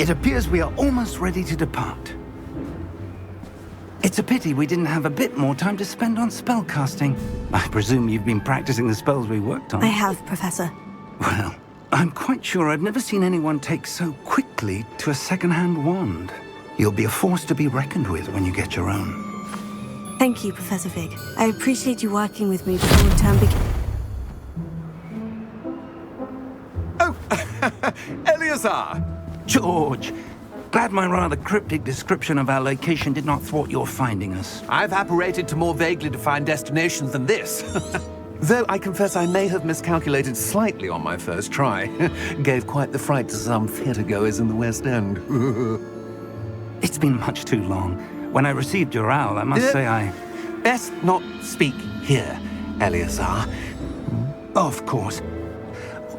It appears we are almost ready to depart. It's a pity we didn't have a bit more time to spend on spellcasting. I presume you've been practicing the spells we worked on. I have, Professor. Well, I'm quite sure I've never seen anyone take so quickly to a second-hand wand. You'll be a force to be reckoned with when you get your own. Thank you, Professor Fig. I appreciate you working with me before the term begins. Oh, Eleazar! George! Glad my rather cryptic description of our location did not thwart your finding us. I've apparated to more vaguely defined destinations than this. Though I confess I may have miscalculated slightly on my first try. Gave quite the fright to some theatre-goers in the West End. It's been much too long. When I received your owl, I must say I... Best not speak here, Eleazar. Of course.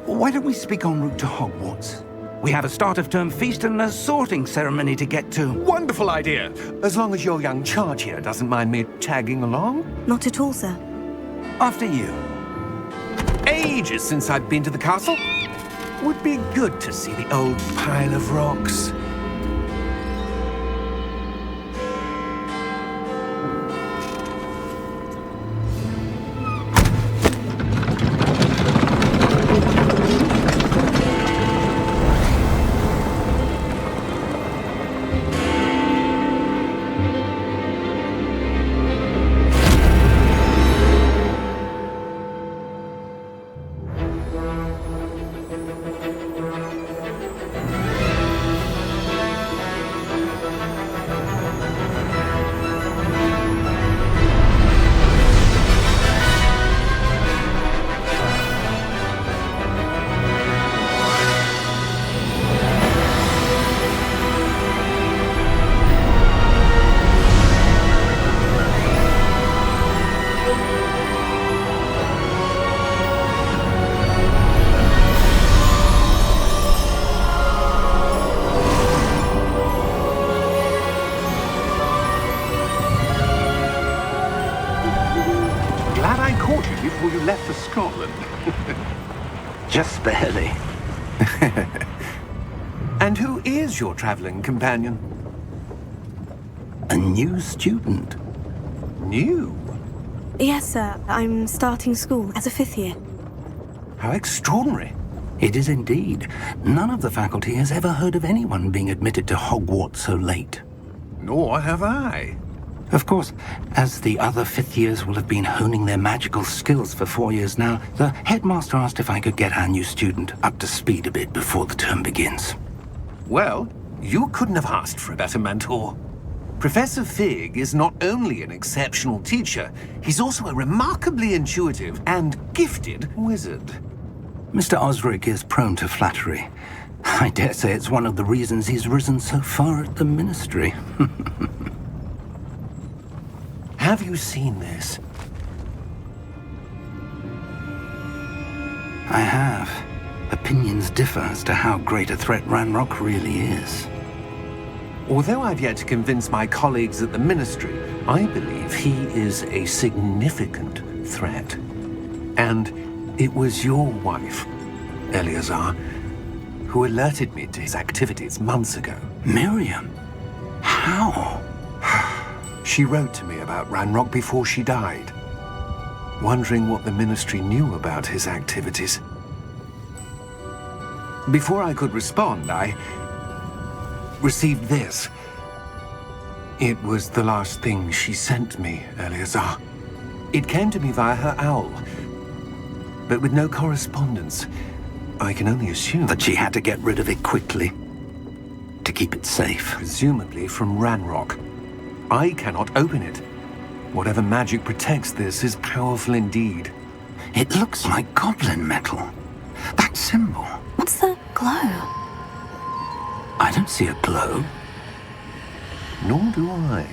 Why don't we speak en route to Hogwarts? We have a start-of-term feast and a sorting ceremony to get to. Wonderful idea! As long as your young charge here doesn't mind me tagging along. Not at all, sir. After you. Ages since I've been to the castle. Would be good to see the old pile of rocks. Before you left for Scotland. Just barely. And who is your traveling companion? A new student. New? Yes, sir. I'm starting school as a 5th year. How extraordinary. It is indeed. None of the faculty has ever heard of anyone being admitted to Hogwarts so late. Nor have I. Of course, as the other 5th years will have been honing their magical skills for 4 years now, the headmaster asked if I could get our new student up to speed a bit before the term begins. Well, you couldn't have asked for a better mentor. Professor Fig is not only an exceptional teacher, he's also a remarkably intuitive and gifted wizard. Mr. Osric is prone to flattery. I dare say it's one of the reasons he's risen so far at the Ministry. Have you seen this? I have. Opinions differ as to how great a threat Ranrock really is. Although I've yet to convince my colleagues at the Ministry, I believe he is a significant threat. And it was your wife, Eleazar, who alerted me to his activities months ago. Miriam? How? She wrote to me about Ranrock before she died, wondering what the Ministry knew about his activities. Before I could respond, I received this. It was the last thing she sent me, Eleazar. It came to me via her owl, but with no correspondence. I can only assume That she had to get rid of it quickly, to keep it safe. presumably from Ranrock. I cannot open it. Whatever magic protects this is powerful indeed. It looks like goblin metal. That symbol. What's the glow? I don't see a glow. Nor do I.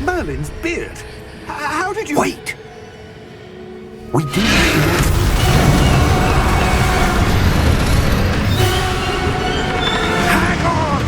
Merlin's beard. How did you... Wait! We do. Hang on!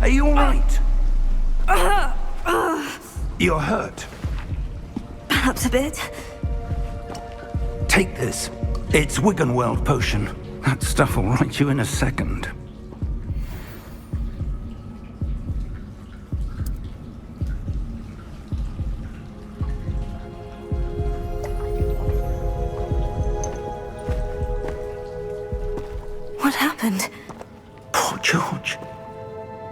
Are you all right? You're hurt. Perhaps a bit. Take this. It's Wiggenweld potion. That stuff will right you in a second. What happened? Poor George.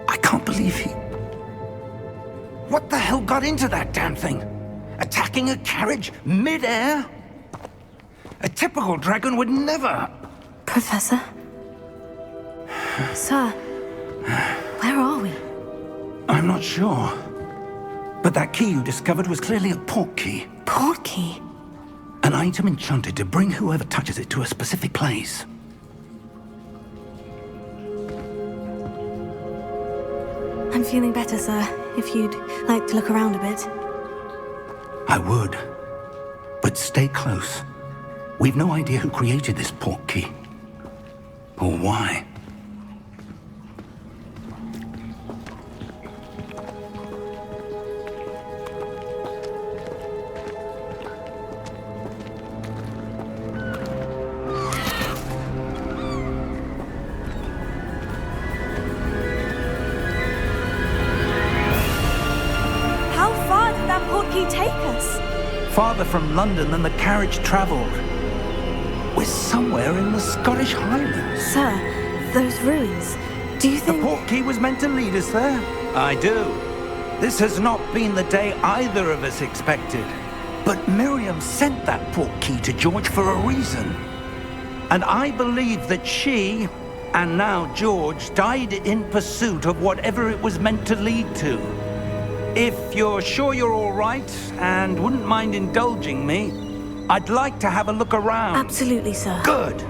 I can't believe he... What the hell got into that damn thing? Attacking a carriage mid-air? A typical dragon would never... Professor? Sir, where are we? I'm not sure. But that key you discovered was clearly a port key. Port key? An item enchanted to bring whoever touches it to a specific place. I'm feeling better, sir. If you'd like to look around a bit. I would. But stay close. We've no idea who created this port key. Or why. How far did that port key take us? Farther from London than the carriage travelled. We're somewhere in the Scottish Highlands. Sir, those ruins. Do you The think... port key was meant to lead us there? I do. This has not been the day either of us expected. But Miriam sent that port key to George for a reason. And I believe that she, and now George, died in pursuit of whatever it was meant to lead to. If you're sure you're all right, and wouldn't mind indulging me, I'd like to have a look around. Absolutely, sir. Good.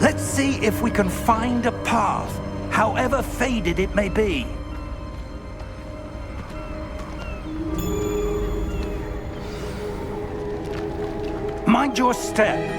Let's see if we can find a path, however faded it may be. Mind your step.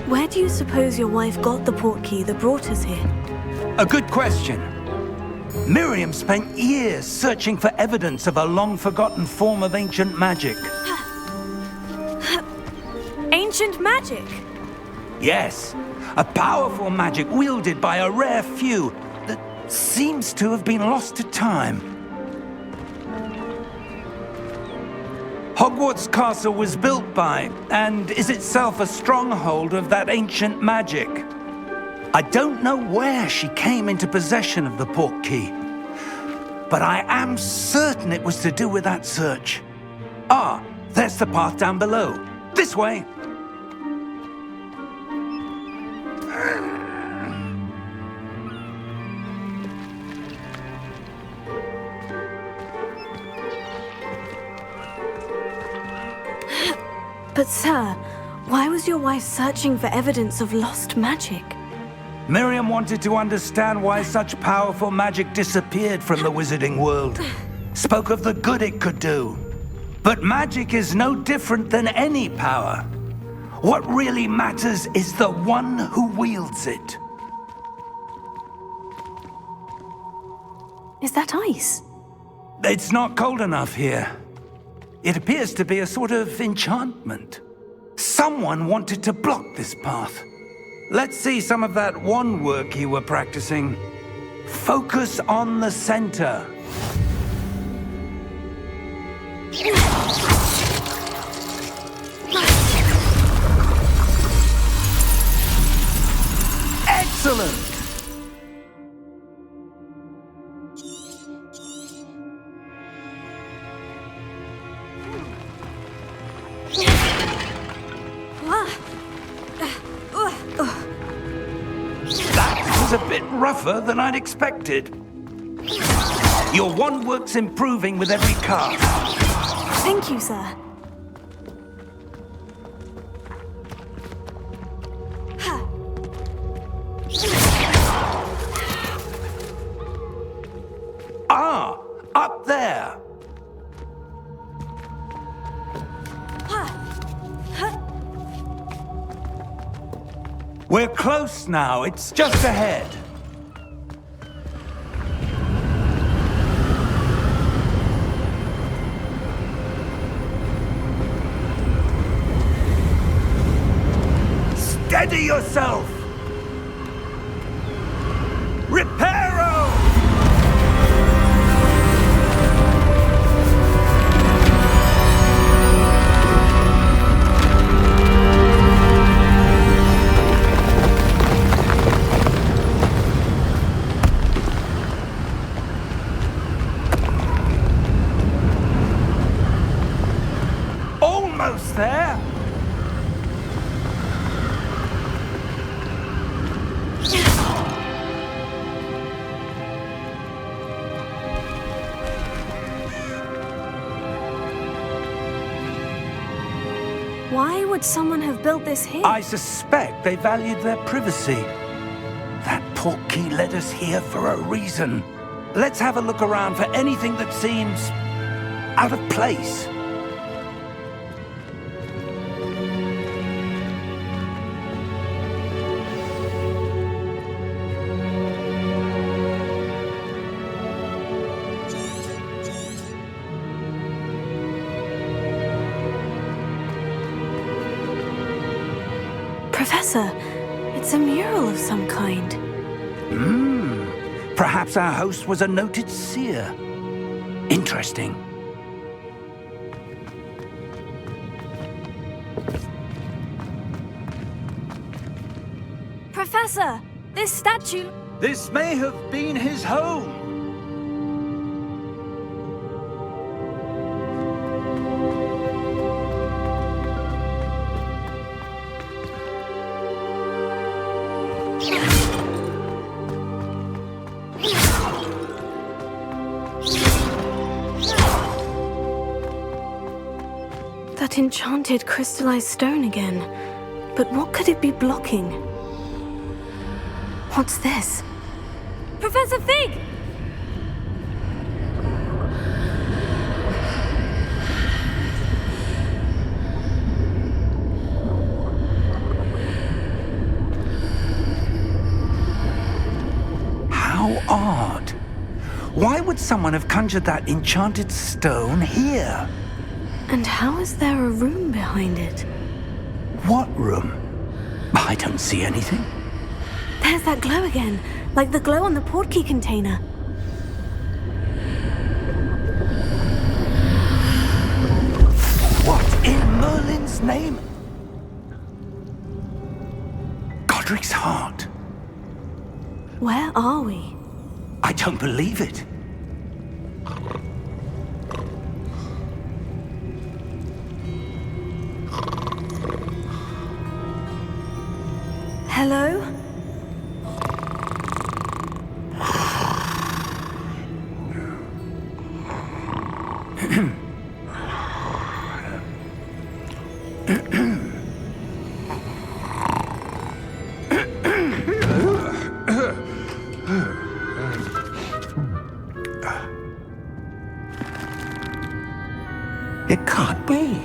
Where do you suppose your wife got the port key that brought us here? A good question. Miriam spent years searching for evidence of a long-forgotten form of ancient magic. Ancient magic? Yes, a powerful magic wielded by a rare few that seems to have been lost to time. Hogwarts Castle was built by, and is itself a stronghold of that ancient magic. I don't know where she came into possession of the port key, but I am certain it was to do with that search. Ah, there's the path down below. This way. But sir, why was your wife searching for evidence of lost magic? Miriam wanted to understand why such powerful magic disappeared from the wizarding world. Spoke of the good it could do. But magic is no different than any power. What really matters is the one who wields it. Is that ice? It's not cold enough here. It appears to be a sort of enchantment. Someone wanted to block this path. Let's see some of that wand work you were practicing. Focus on the center. Excellent! a bit rougher than I'd expected. Your wand work's improving with every cast. Thank you, sir. Ah, up there. We're close now. It's just ahead. Steady yourself! Reparo! Almost there! Why would someone have built this here? I suspect they valued their privacy. That portkey led us here for a reason. Let's have a look around for anything that seems out of place. Professor, it's a mural of some kind. Perhaps our host was a noted seer. Interesting. Professor, this statue... This may have been his home. That enchanted crystallized stone again. But what could it be blocking? What's this? Professor Fig! How odd. Why would someone have conjured that enchanted stone here? And how is there a room behind it? What room? I don't see anything. There's that glow again, like the glow on the portkey container. What in Merlin's name? Godric's heart. Where are we? I don't believe it. Hello? It can't be.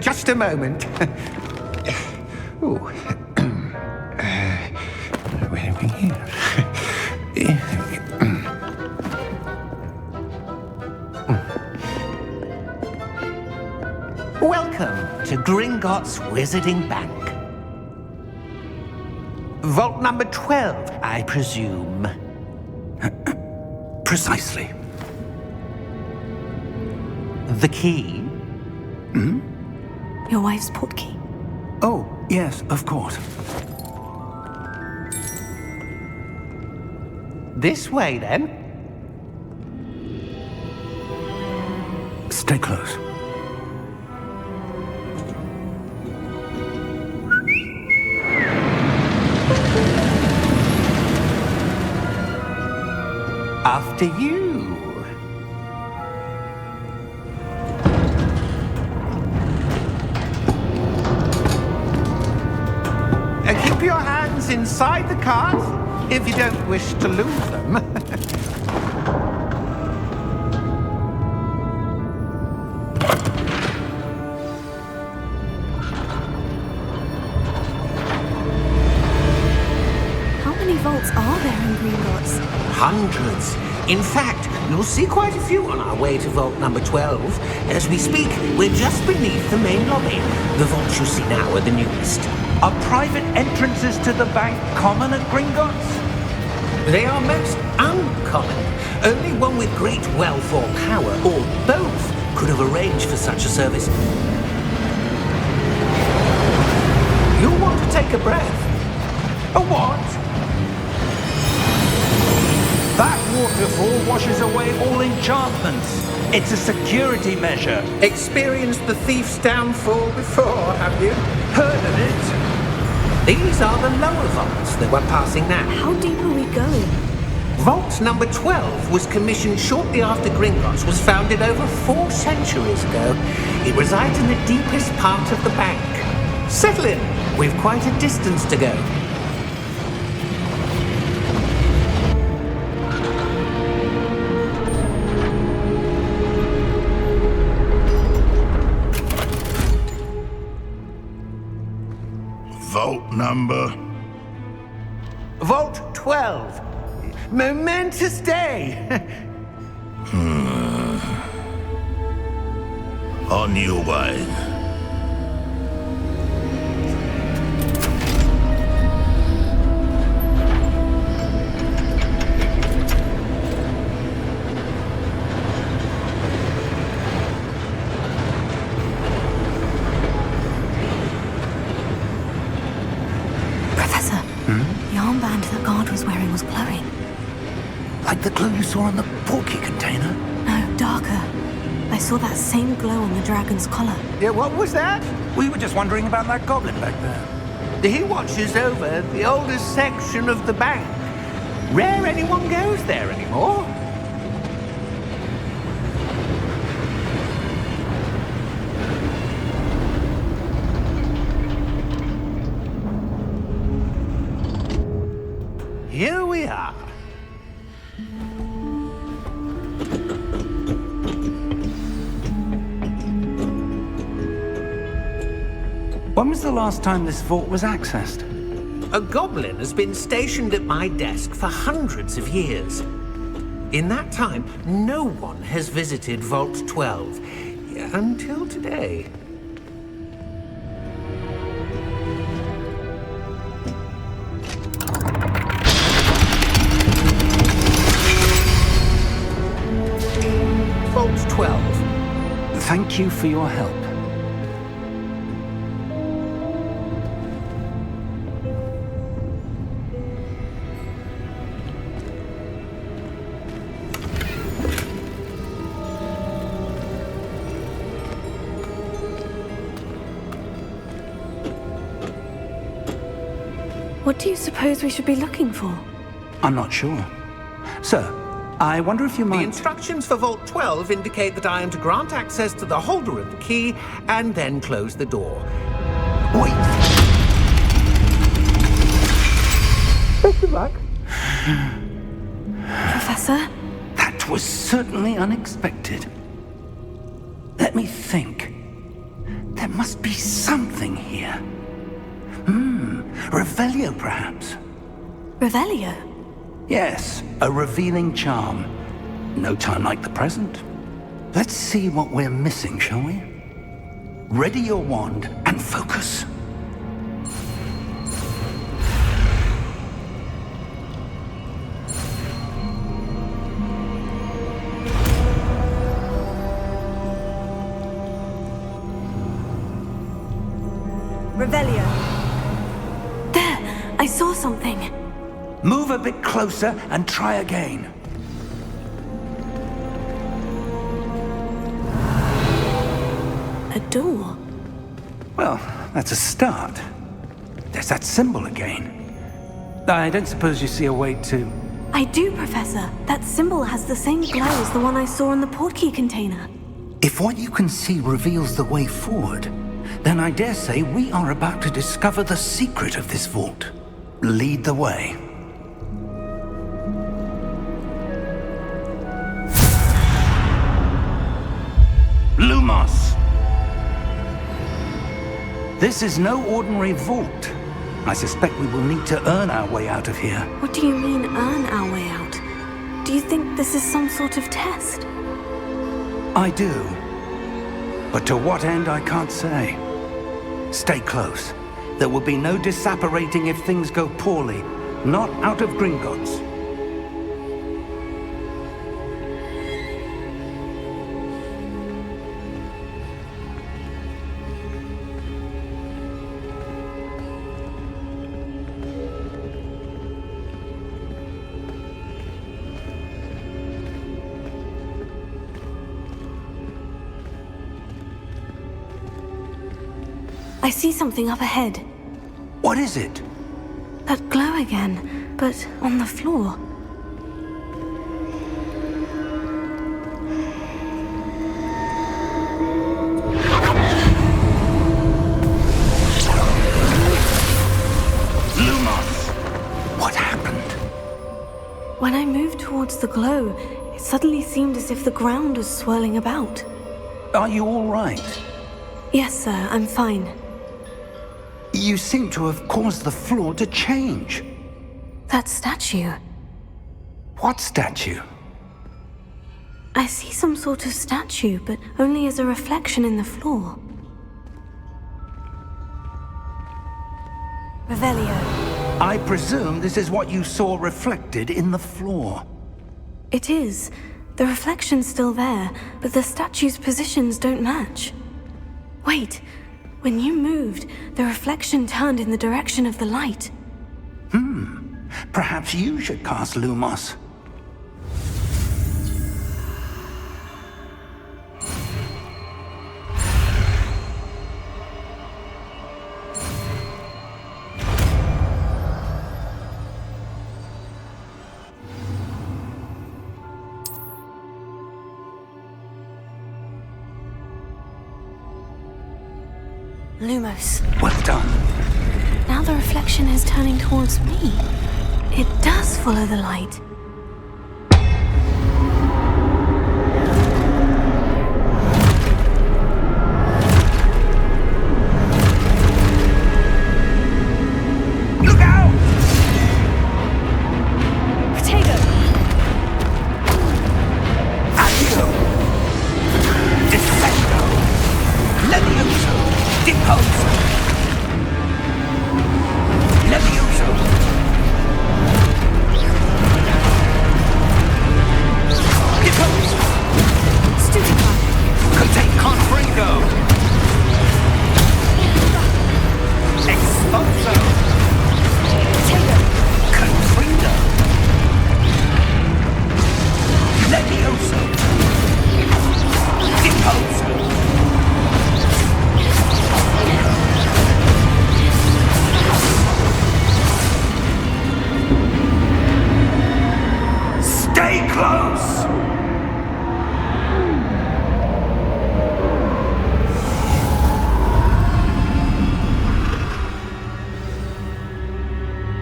Just a moment. Ooh. Where are we here? Welcome to Gringotts Wizarding Bank. Vault number 12, I presume. Precisely. The key? Your wife's portkey. Oh, yes, of course. This way, then. Stay close. after you. Keep your hands inside the cart if you don't wish to lose them. How many vaults are there in Gringotts? Hundreds. In fact, you'll see quite a few on our way to vault number 12. As we speak, we're just beneath the main lobby. The vaults you see now are the newest. Are private entrances to the bank common at Gringotts? They are most uncommon. Only one with great wealth or power, or both, could have arranged for such a service. You'll want to take a breath. A what? That waterfall washes away all enchantments. It's a security measure. Experienced the thief's downfall before, have you? Heard of it? These are the lower vaults that we're passing now. How deep are we going? Vault number 12 was commissioned shortly after Gringotts was founded over 4 centuries ago. It resides in the deepest part of the bank. Settle in. We've quite a distance to go. Vault number? Vault 12. Momentous day. On your way. Professor, the armband the guard was wearing was glowing. Like the glow you saw on the porky container? No, darker. I saw that same glow on the dragon's collar. Yeah, what was that? We were just wondering about that goblin back there. He watches over the oldest section of the bank. Rare anyone goes there anymore. Here we are. When was the last time this vault was accessed? A goblin has been stationed at my desk for hundreds of years. In that time, no one has visited Vault 12 until today. Vault 12. Thank you for your help. What do you suppose we should be looking for? I'm not sure. Sir, I wonder if you The might... instructions for Vault 12 indicate that I am to grant access to the holder of the key and then close the door. Wait! Best of luck. Professor? That was certainly unexpected. Let me think. There must be something here. Revelio, perhaps? Revelio? Yes, a revealing charm. No time like the present. Let's see what we're missing, shall we? Ready your wand and focus. Revelio. There! I saw something. Move a bit closer and try again. A door. Well, that's a start. There's that symbol again. I don't suppose you see a way to... I do, Professor. That symbol has the same glow as the one I saw in the portkey container. If what you can see reveals the way forward, then I dare say we are about to discover the secret of this vault. Lead the way. Lumos! This is no ordinary vault. I suspect we will need to earn our way out of here. What do you mean, earn our way out? Do you think this is some sort of test? I do. But to what end, I can't say. Stay close. There will be no disapparating if things go poorly. Not out of Gringotts. I see something up ahead. What is it? That glow again, but on the floor. Lumos! What happened? When I moved towards the glow, it suddenly seemed as if the ground was swirling about. Are you all right? Yes, sir, I'm fine. You seem to have caused the floor to change. That statue. What statue? I see some sort of statue, but only as a reflection in the floor. Revelio. I presume this is what you saw reflected in the floor. It is. The reflection's still there, but the statue's positions don't match. Wait. When you moved, the reflection turned in the direction of the light. Perhaps you should cast Lumos. Lumos. Well done. Now the reflection is turning towards me. It does follow the light. Look out! Potato! Accio! Dissecto! Levioso! Deposo! Levioso! Deposo! Studica! Contain Confringo! Exposo! Potato! Confringo! Levioso! Deposo! Stay close!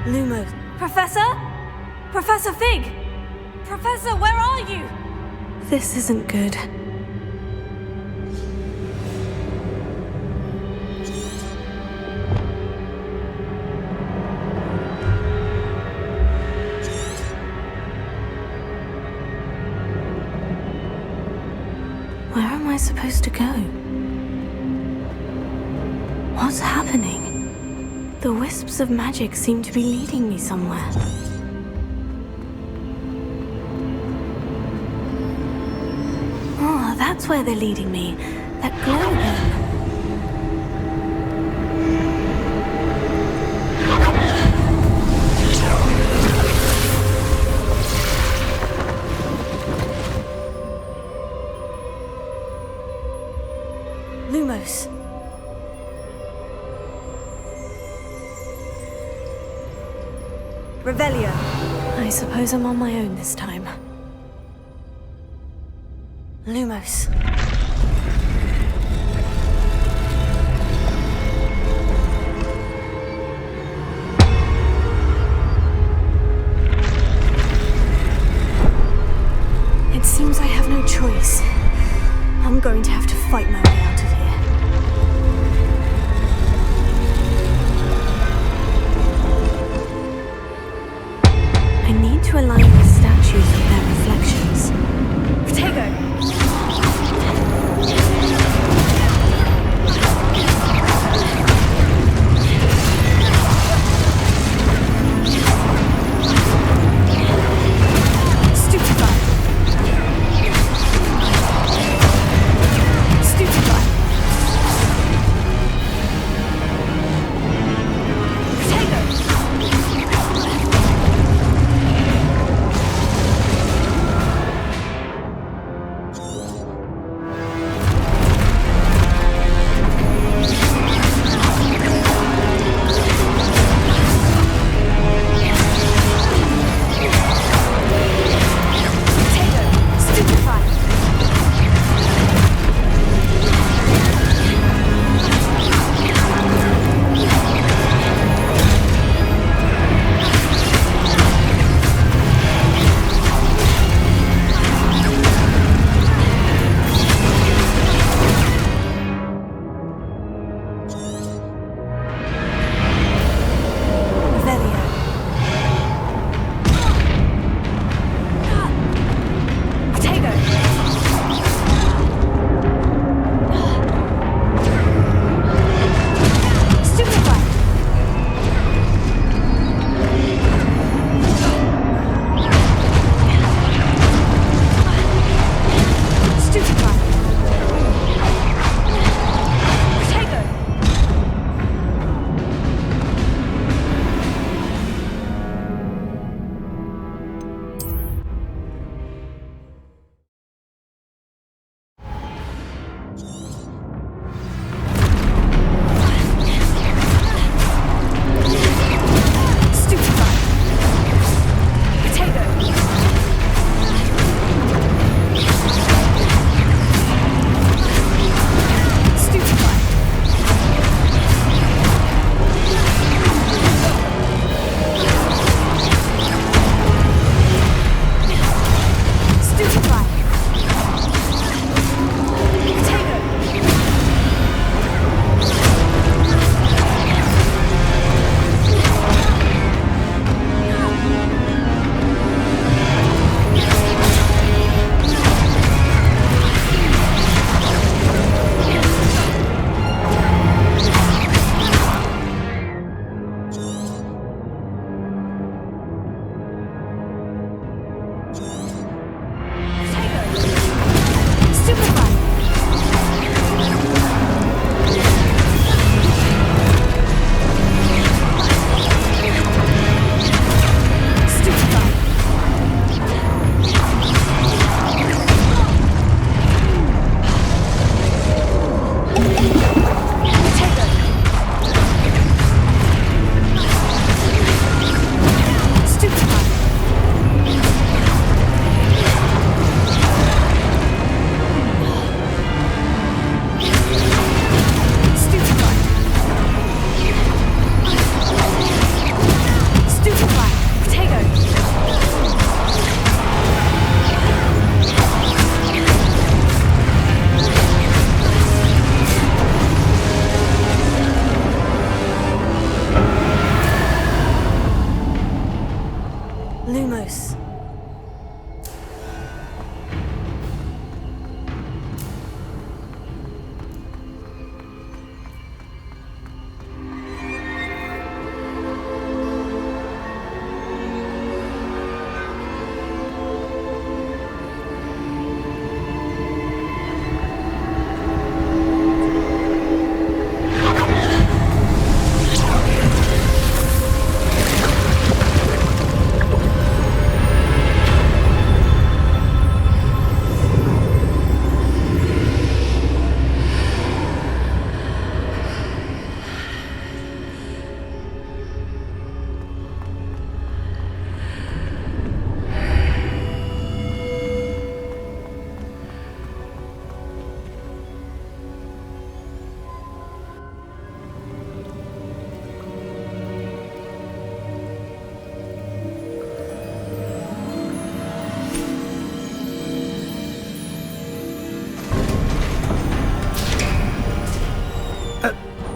Lumos. Professor? Professor Fig! Professor, where are you? This isn't good. Where am I supposed to go? What's happening? The wisps of magic seem to be leading me somewhere. Oh, that's where they're leading me. That glow again. Lumos. Revelio. I suppose I'm on my own this time. Lumos. It seems I have no choice. I'm going to have to fight my way out of here. I need to align the statues with their reflections. Protego!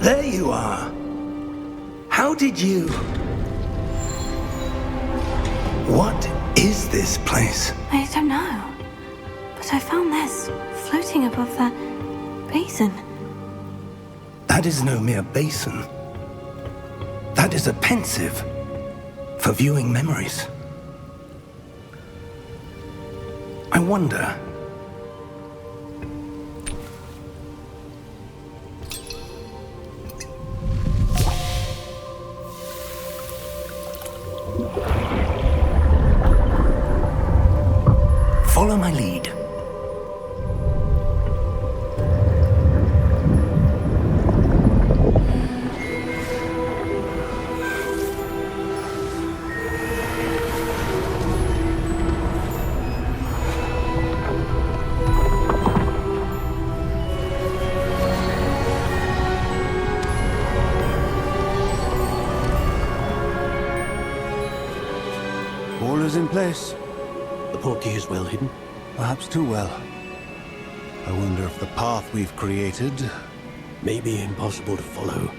There you are. How did you... What is this place? I don't know. But I found this floating above that basin. That is no mere basin. That is a pensive for viewing memories. I wonder... Follow my lead. All is in place. The portkey is well hidden. Perhaps too well. I wonder if the path we've created... May be impossible to follow.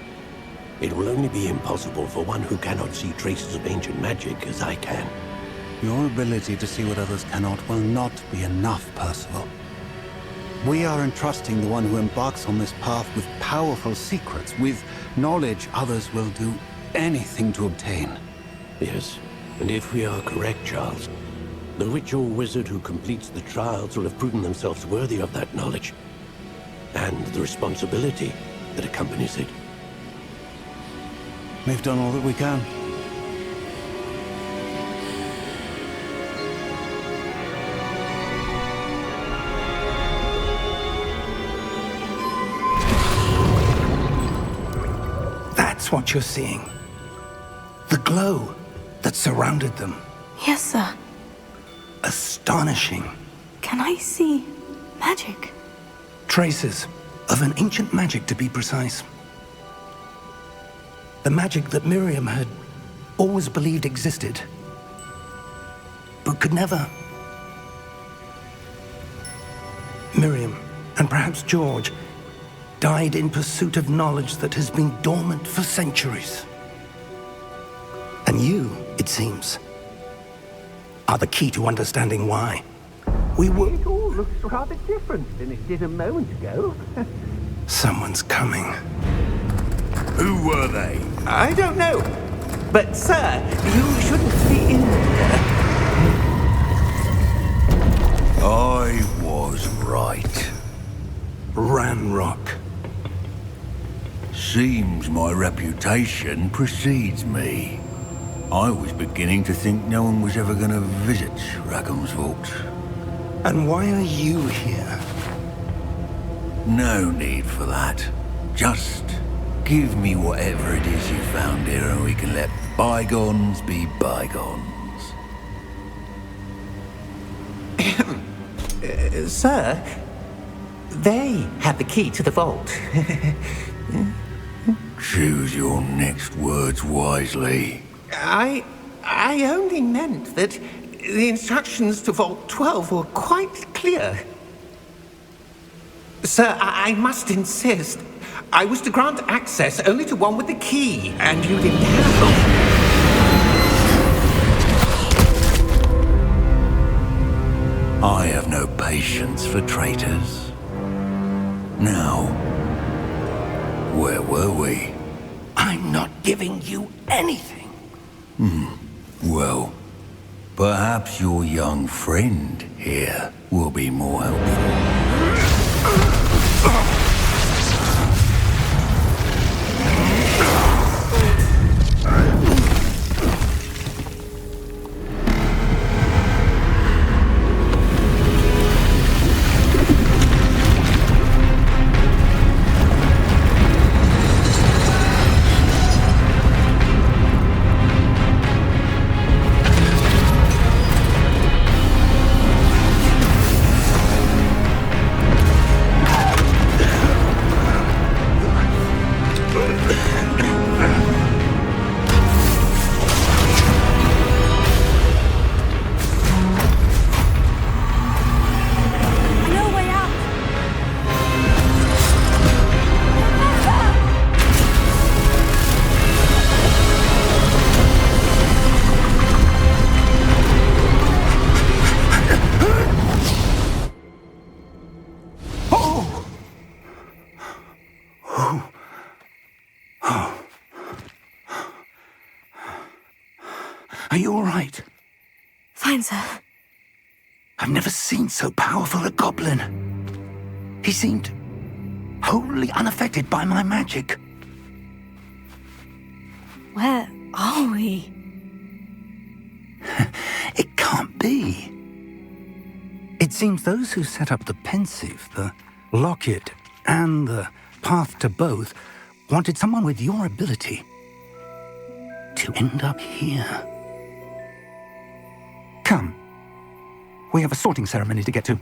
It will only be impossible for one who cannot see traces of ancient magic as I can. Your ability to see what others cannot will not be enough, Percival. We are entrusting the one who embarks on this path with powerful secrets, with knowledge others will do anything to obtain. Yes, and if we are correct, Charles, the witch or wizard who completes the trials will have proven themselves worthy of that knowledge, and the responsibility that accompanies it. We've done all that we can. That's what you're seeing. The glow that surrounded them. Yes, sir. Astonishing. Can I see magic? Traces of an ancient magic, to be precise. The magic that Miriam had always believed existed, but could never. Miriam, and perhaps George, died in pursuit of knowledge that has been dormant for centuries. And you, it seems, are the key to understanding why. We were... It all looks rather different than it did a moment ago. Someone's coming. Who were they? I don't know. But, sir, you shouldn't be in there. I was right. Ranrock. Seems my reputation precedes me. I was beginning to think no one was ever going to visit Rackham's vault. And why are you here? No need for that. Just give me whatever it is you found here and we can let bygones be bygones. Sir, they had the key to the vault. Choose your next words wisely. I only meant that the instructions to Vault 12 were quite clear. Sir, I must insist. I was to grant access only to one with the key, and you didn't have them. I have no patience for traitors. Now, where were we? I'm not giving you anything. Well, perhaps your young friend here will be more helpful. Are you all right? Fine, sir. I've never seen so powerful a goblin. He seemed wholly unaffected by my magic. Where are we? It can't be. It seems those who set up the pensive, the locket, and the path to both wanted someone with your ability to end up here. Come. We have a sorting ceremony to get to.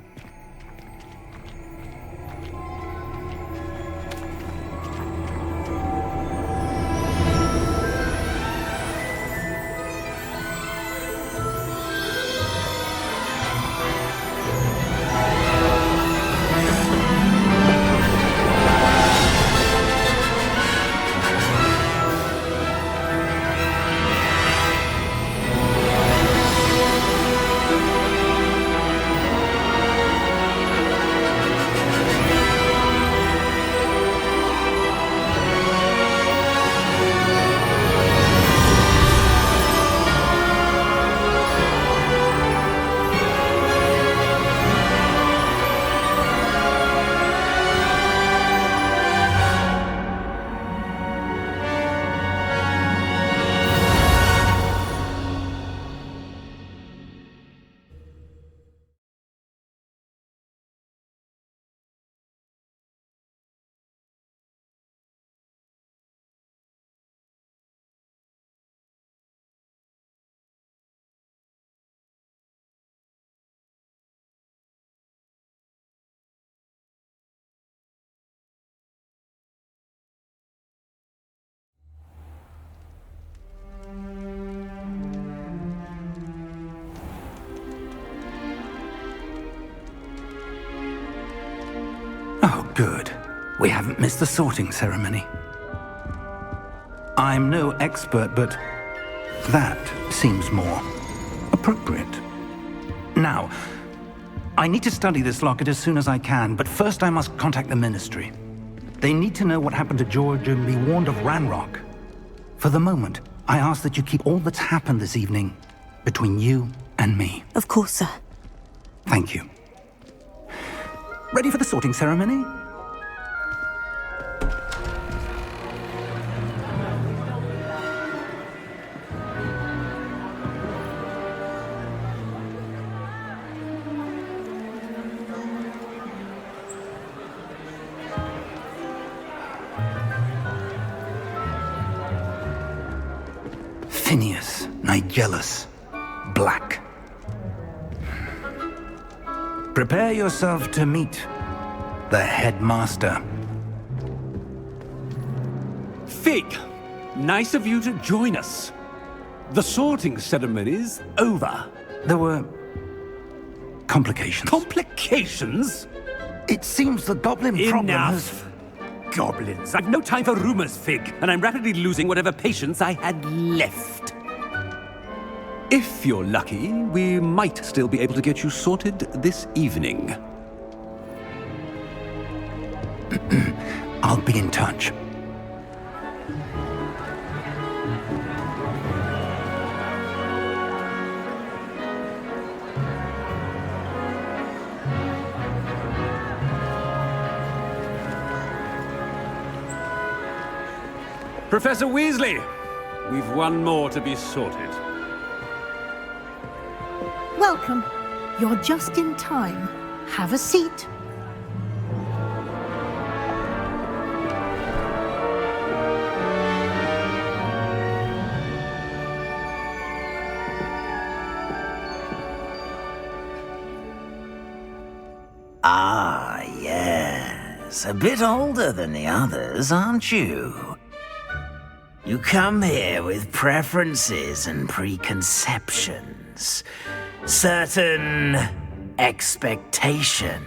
Oh, good. We haven't missed the sorting ceremony. I'm no expert, but that seems more appropriate. Now, I need to study this locket as soon as I can, but first I must contact the Ministry. They need to know what happened to George and be warned of Ranrock. For the moment, I ask that you keep all that's happened this evening between you and me. Of course, sir. Thank you. Ready for the sorting ceremony? Phineas, Nigellus, Black. Prepare yourself to meet the headmaster. Fig, nice of you to join us. The sorting ceremony's over. There were complications. Complications? It seems the goblin problem has... Enough! Goblins. I've no time for rumors, Fig, and I'm rapidly losing whatever patience I had left. If you're lucky, we might still be able to get you sorted this evening. I'll be in touch. Professor Weasley, we've one more to be sorted. Welcome. You're just in time. Have a seat. Ah, yes. A bit older than the others, aren't you? You come here with preferences and preconceptions. Certain expectations.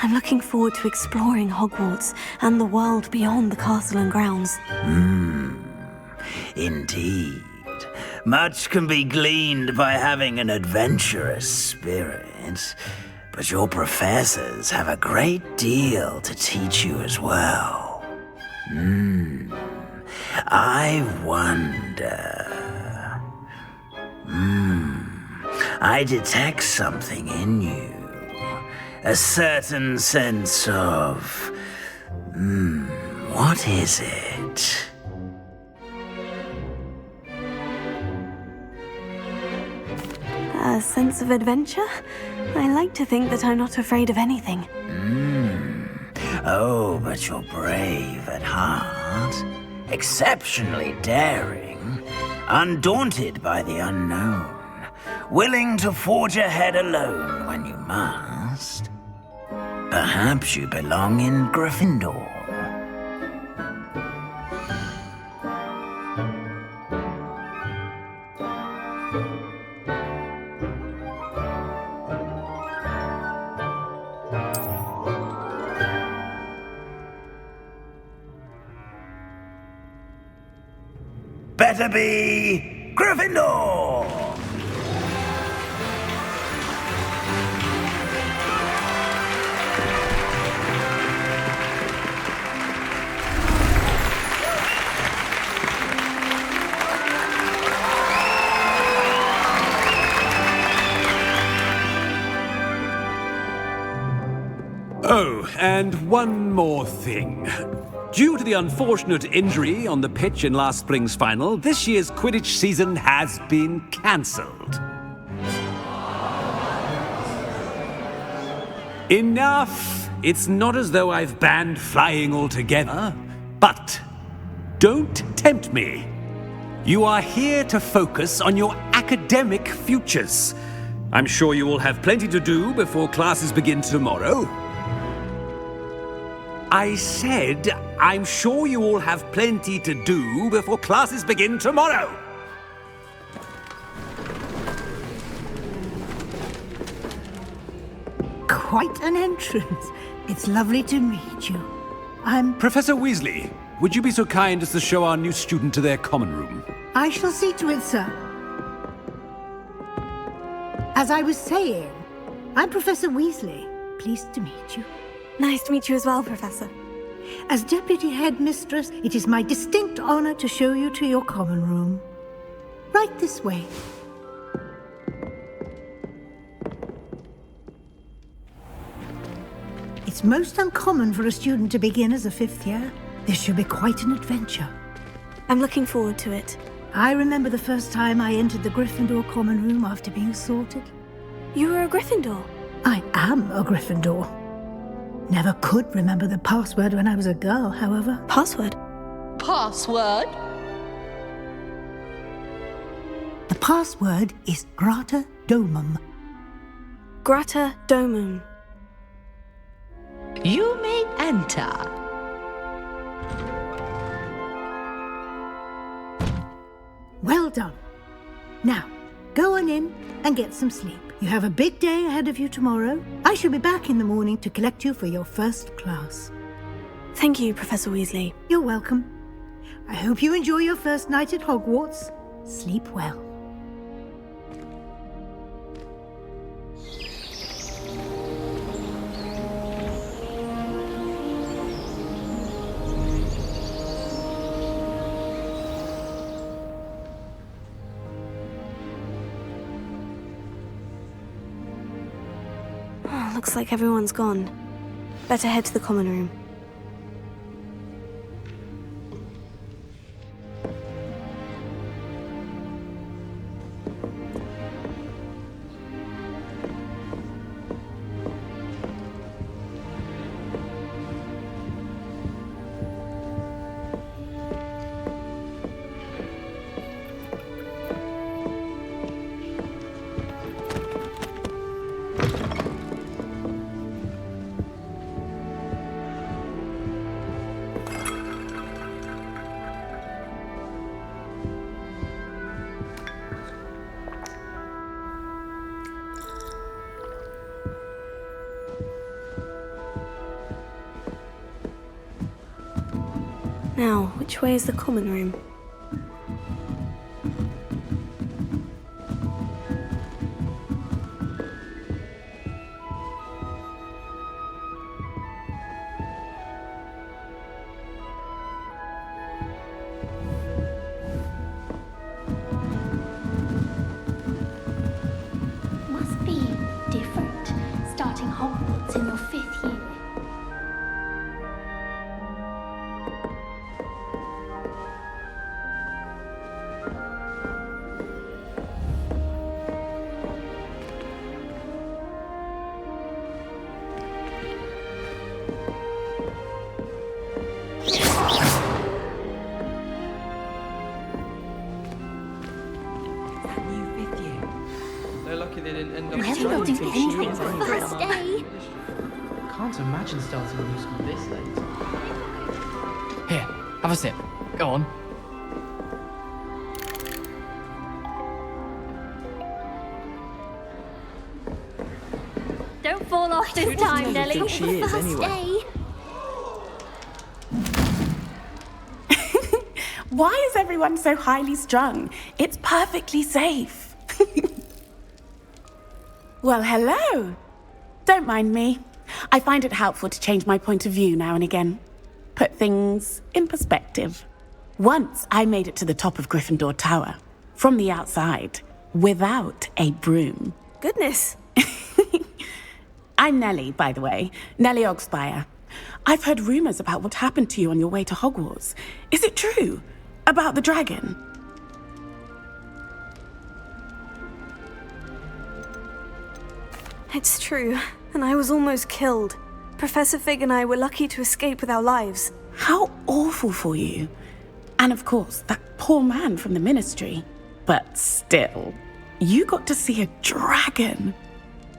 I'm looking forward to exploring Hogwarts and the world beyond the castle and grounds. Indeed. Much can be gleaned by having an adventurous spirit, but your professors have a great deal to teach you as well. I wonder... I detect something in you. A certain sense of... what is it? A sense of adventure? I like to think that I'm not afraid of anything. Oh, but you're brave at heart. Exceptionally daring. Undaunted by the unknown. Willing to forge ahead alone when you must. Perhaps you belong in Gryffindor. Better be Gryffindor! Oh, and one more thing. Due to the unfortunate injury on the pitch in last spring's final, this year's Quidditch season has been cancelled. Enough! It's not as though I've banned flying altogether, but don't tempt me. You are here to focus on your academic futures. I'm sure you will have plenty to do before classes begin tomorrow. I said, I'm sure you all have plenty to do before classes begin tomorrow. Quite an entrance. It's lovely to meet you. I'm... Professor Weasley, would you be so kind as to show our new student to their common room? I shall see to it, sir. As I was saying, I'm Professor Weasley. Pleased to meet you. Nice to meet you as well, Professor. As Deputy Headmistress, it is my distinct honor to show you to your common room. Right this way. It's most uncommon for a student to begin as a fifth year. This should be quite an adventure. I'm looking forward to it. I remember the first time I entered the Gryffindor common room after being sorted. You were a Gryffindor? I am a Gryffindor. Never could remember the password when I was a girl, however. Password? Password? The password is Grata Domum. Grata Domum. You may enter. Well done. Now, go on in and get some sleep. You have a big day ahead of you tomorrow. I shall be back in the morning to collect you for your first class. Thank you, Professor Weasley. You're welcome. I hope you enjoy your first night at Hogwarts. Sleep well. Looks like everyone's gone. Better head to the common room. Now, which way is the common room? First day. Can't imagine starting a new school this late. Here, have a sip. Go on. Don't fall off this time, Nelly. She is, First anyway. day. Why is everyone so highly strung? It's perfectly safe. Well, hello. Don't mind me. I find it helpful to change my point of view now and again. Put things in perspective. Once I made it to the top of Gryffindor Tower, from the outside, without a broom. Goodness. I'm Nellie, by the way. Nellie Ogspire. I've heard rumors about what happened to you on your way to Hogwarts. Is it true? About the dragon? It's true, and I was almost killed. Professor Fig and I were lucky to escape with our lives. How awful for you. And of course, that poor man from the Ministry. But still, you got to see a dragon.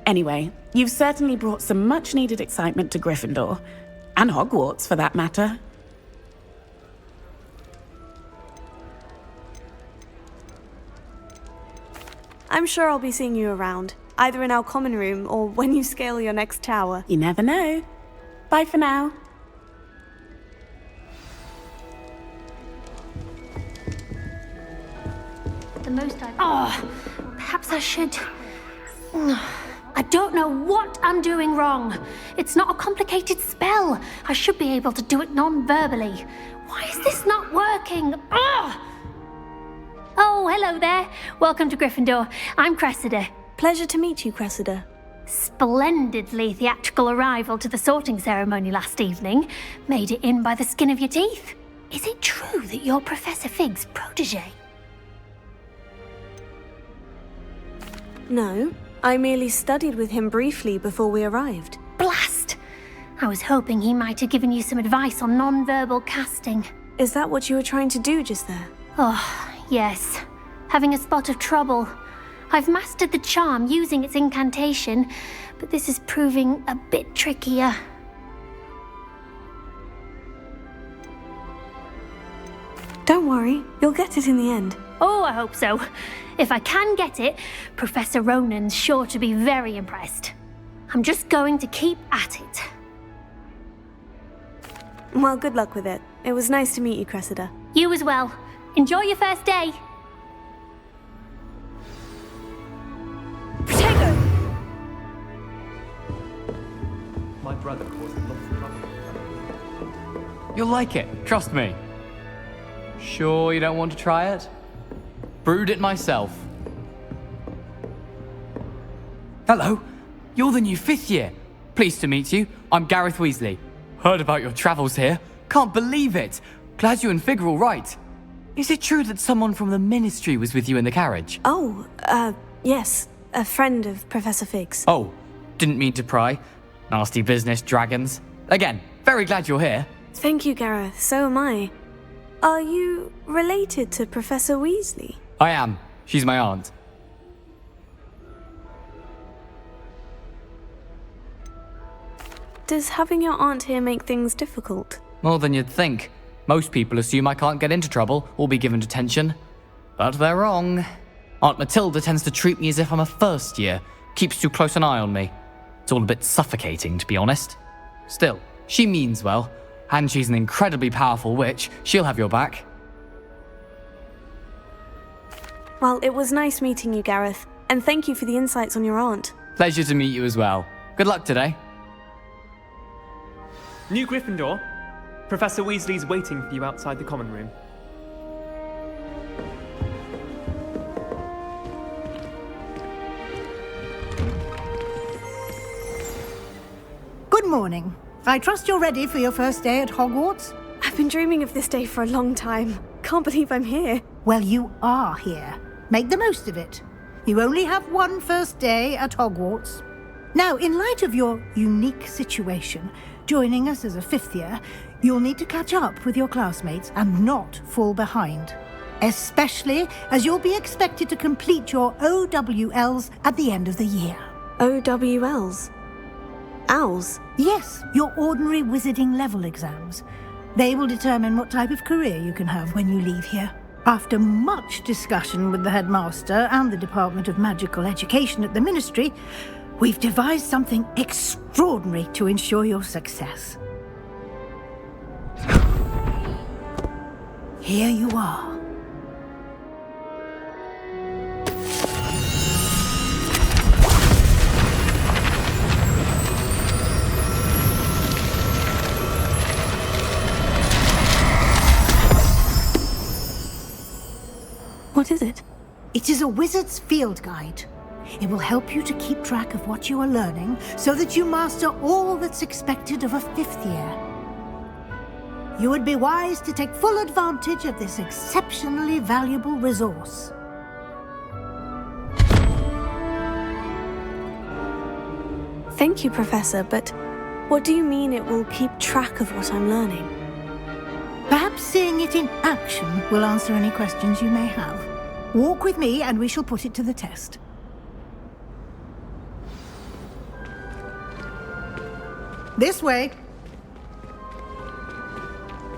Anyway, you've certainly brought some much-needed excitement to Gryffindor. And Hogwarts, for that matter. I'm sure I'll be seeing you around, either in our common room or when you scale your next tower. You never know. Bye for now. The most I... Oh, perhaps I should... I don't know what I'm doing wrong. It's not a complicated spell. I should be able to do it non-verbally. Why is this not working? Ugh! Oh, hello there. Welcome to Gryffindor. I'm Cressida. Pleasure to meet you, Cressida. Splendidly theatrical arrival to the sorting ceremony last evening. Made it in by the skin of your teeth. Is it true that you're Professor Fig's protege? No, I merely studied with him briefly before we arrived. Blast! I was hoping he might have given you some advice on non-verbal casting. Is that what you were trying to do just there? Oh, yes. Having a spot of trouble. I've mastered the charm using its incantation, but this is proving a bit trickier. Don't worry, you'll get it in the end. Oh, I hope so. If I can get it, Professor Ronan's sure to be very impressed. I'm just going to keep at it. Well, good luck with it. It was nice to meet you, Cressida. You as well. Enjoy your first day. Protego! My brother caused lots of trouble. You'll like it, trust me. Sure you don't want to try it? Brewed it myself. Hello, you're the new 5th year. Pleased to meet you. I'm Gareth Weasley. Heard about your travels here. Can't believe it. Glad you and Fig are all right. Is it true that someone from the Ministry was with you in the carriage? Oh, yes. A friend of Professor Fig's. Oh, didn't mean to pry. Nasty business, dragons. Again, very glad you're here. Thank you, Gareth. So am I. Are you related to Professor Weasley? I am. She's my aunt. Does having your aunt here make things difficult? More than you'd think. Most people assume I can't get into trouble or be given detention. But they're wrong. Aunt Matilda tends to treat me as if I'm a first year, keeps too close an eye on me. It's all a bit suffocating, to be honest. Still, she means well, and she's an incredibly powerful witch. She'll have your back. Well, it was nice meeting you, Gareth, and thank you for the insights on your aunt. Pleasure to meet you as well. Good luck today. New Gryffindor, Professor Weasley's waiting for you outside the common room. Good morning. I trust you're ready for your first day at Hogwarts? I've been dreaming of this day for a long time. Can't believe I'm here. Well, you are here. Make the most of it. You only have one first day at Hogwarts. Now, in light of your unique situation, joining us as a 5th year, you'll need to catch up with your classmates and not fall behind. Especially as you'll be expected to complete your OWLs at the end of the year. OWLs? Owls? Yes, your ordinary wizarding level exams. They will determine what type of career you can have when you leave here. After much discussion with the headmaster and the Department of Magical Education at the Ministry, we've devised something extraordinary to ensure your success. Here you are. What is it? It is a wizard's field guide. It will help you to keep track of what you are learning so that you master all that's expected of a 5th year. You would be wise to take full advantage of this exceptionally valuable resource. Thank you, Professor, but what do you mean it will keep track of what I'm learning? Perhaps seeing it in action will answer any questions you may have. Walk with me and we shall put it to the test. This way.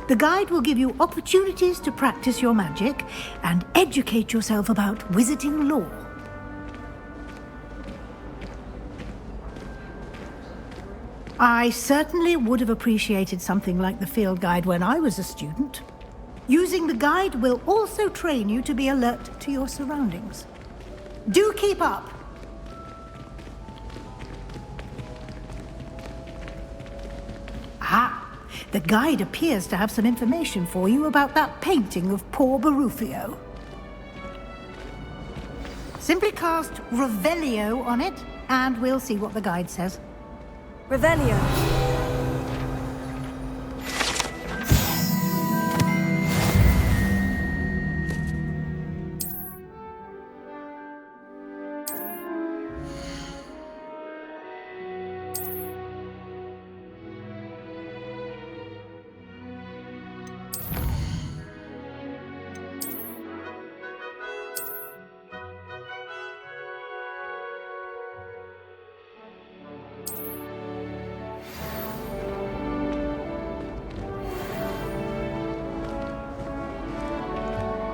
The guide will give you opportunities to practice your magic and educate yourself about wizarding lore. I certainly would have appreciated something like the field guide when I was a student. Using the guide will also train you to be alert to your surroundings. Do keep up! Ah, the guide appears to have some information for you about that painting of poor Barufio. Simply cast Revelio on it, and we'll see what the guide says. Revelio.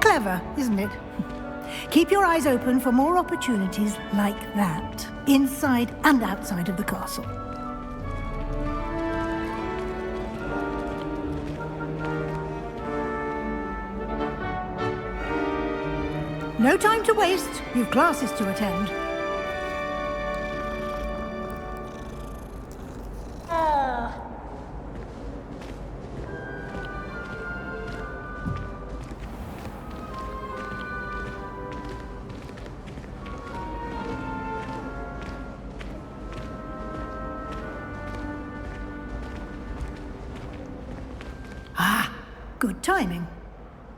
Clever, isn't it? Keep your eyes open for more opportunities like that, inside and outside of the castle. No time to waste. You've classes to attend. Good timing.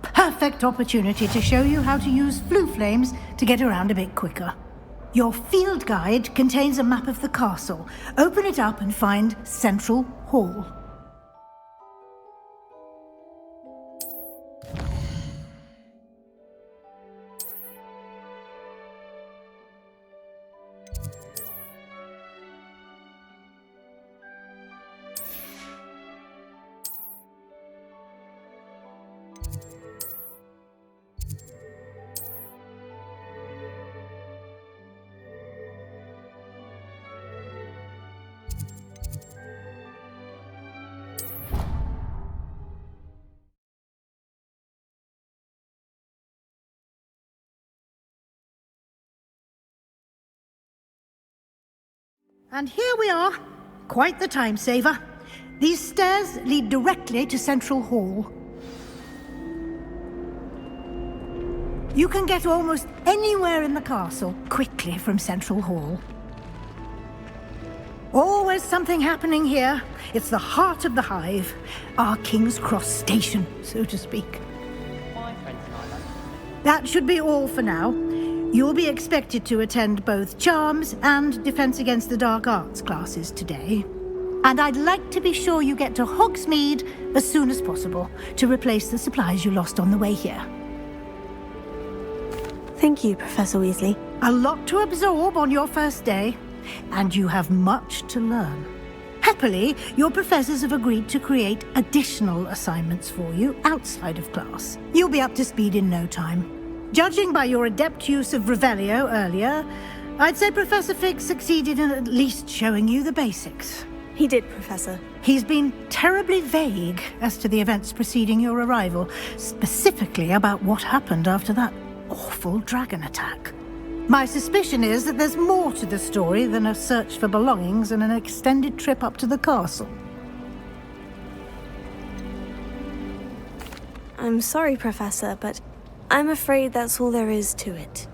Perfect opportunity to show you how to use flue flames to get around a bit quicker. Your field guide contains a map of the castle. Open it up and find Central Hall. And here we are. Quite the time saver. These stairs lead directly to Central Hall. You can get almost anywhere in the castle quickly from Central Hall. Always something happening here. It's the heart of the hive. Our King's Cross station, so to speak. That should be all for now. You'll be expected to attend both Charms and Defense Against the Dark Arts classes today. And I'd like to be sure you get to Hogsmeade as soon as possible to replace the supplies you lost on the way here. Thank you, Professor Weasley. A lot to absorb on your first day. and you have much to learn. Happily, your professors have agreed to create additional assignments for you outside of class. You'll be up to speed in no time. Judging by your adept use of Revelio earlier, I'd say Professor Fig succeeded in at least showing you the basics. He did, Professor. He's been terribly vague as to the events preceding your arrival, specifically about what happened after that awful dragon attack. My suspicion is that there's more to the story than a search for belongings and an extended trip up to the castle. I'm sorry, Professor, but I'm afraid that's all there is to it.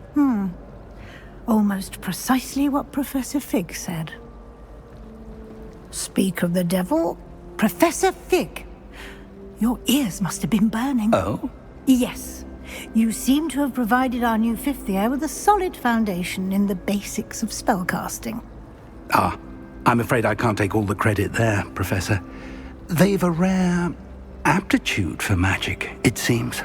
Almost precisely what Professor Fig said. Speak of the devil, Professor Fig. Your ears must have been burning. Oh? Yes. You seem to have provided our new fifth year with a solid foundation in the basics of spellcasting. Ah, I'm afraid I can't take all the credit there, Professor. They've a rare aptitude for magic, it seems.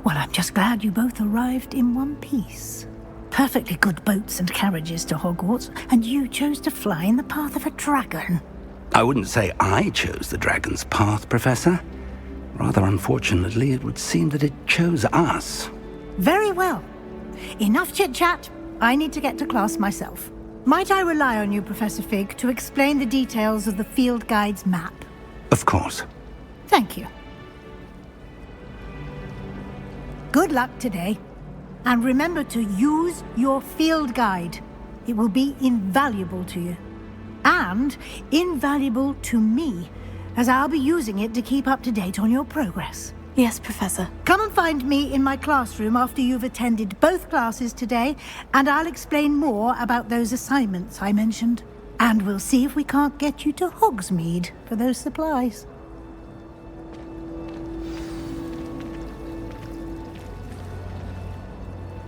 Well, I'm just glad you both arrived in one piece. Perfectly good boats and carriages to Hogwarts, and you chose to fly in the path of a dragon. I wouldn't say I chose the dragon's path, Professor. Rather unfortunately, it would seem that it chose us. Very well. Enough chit-chat. I need to get to class myself. Might I rely on you, Professor Fig, to explain the details of the field guide's map? Of course. Thank you. Good luck today. And remember to use your field guide. It will be invaluable to you. And invaluable to me, as I'll be using it to keep up to date on your progress. Yes, Professor. Come and find me in my classroom after you've attended both classes today, and I'll explain more about those assignments I mentioned. And we'll see if we can't get you to Hogsmeade for those supplies.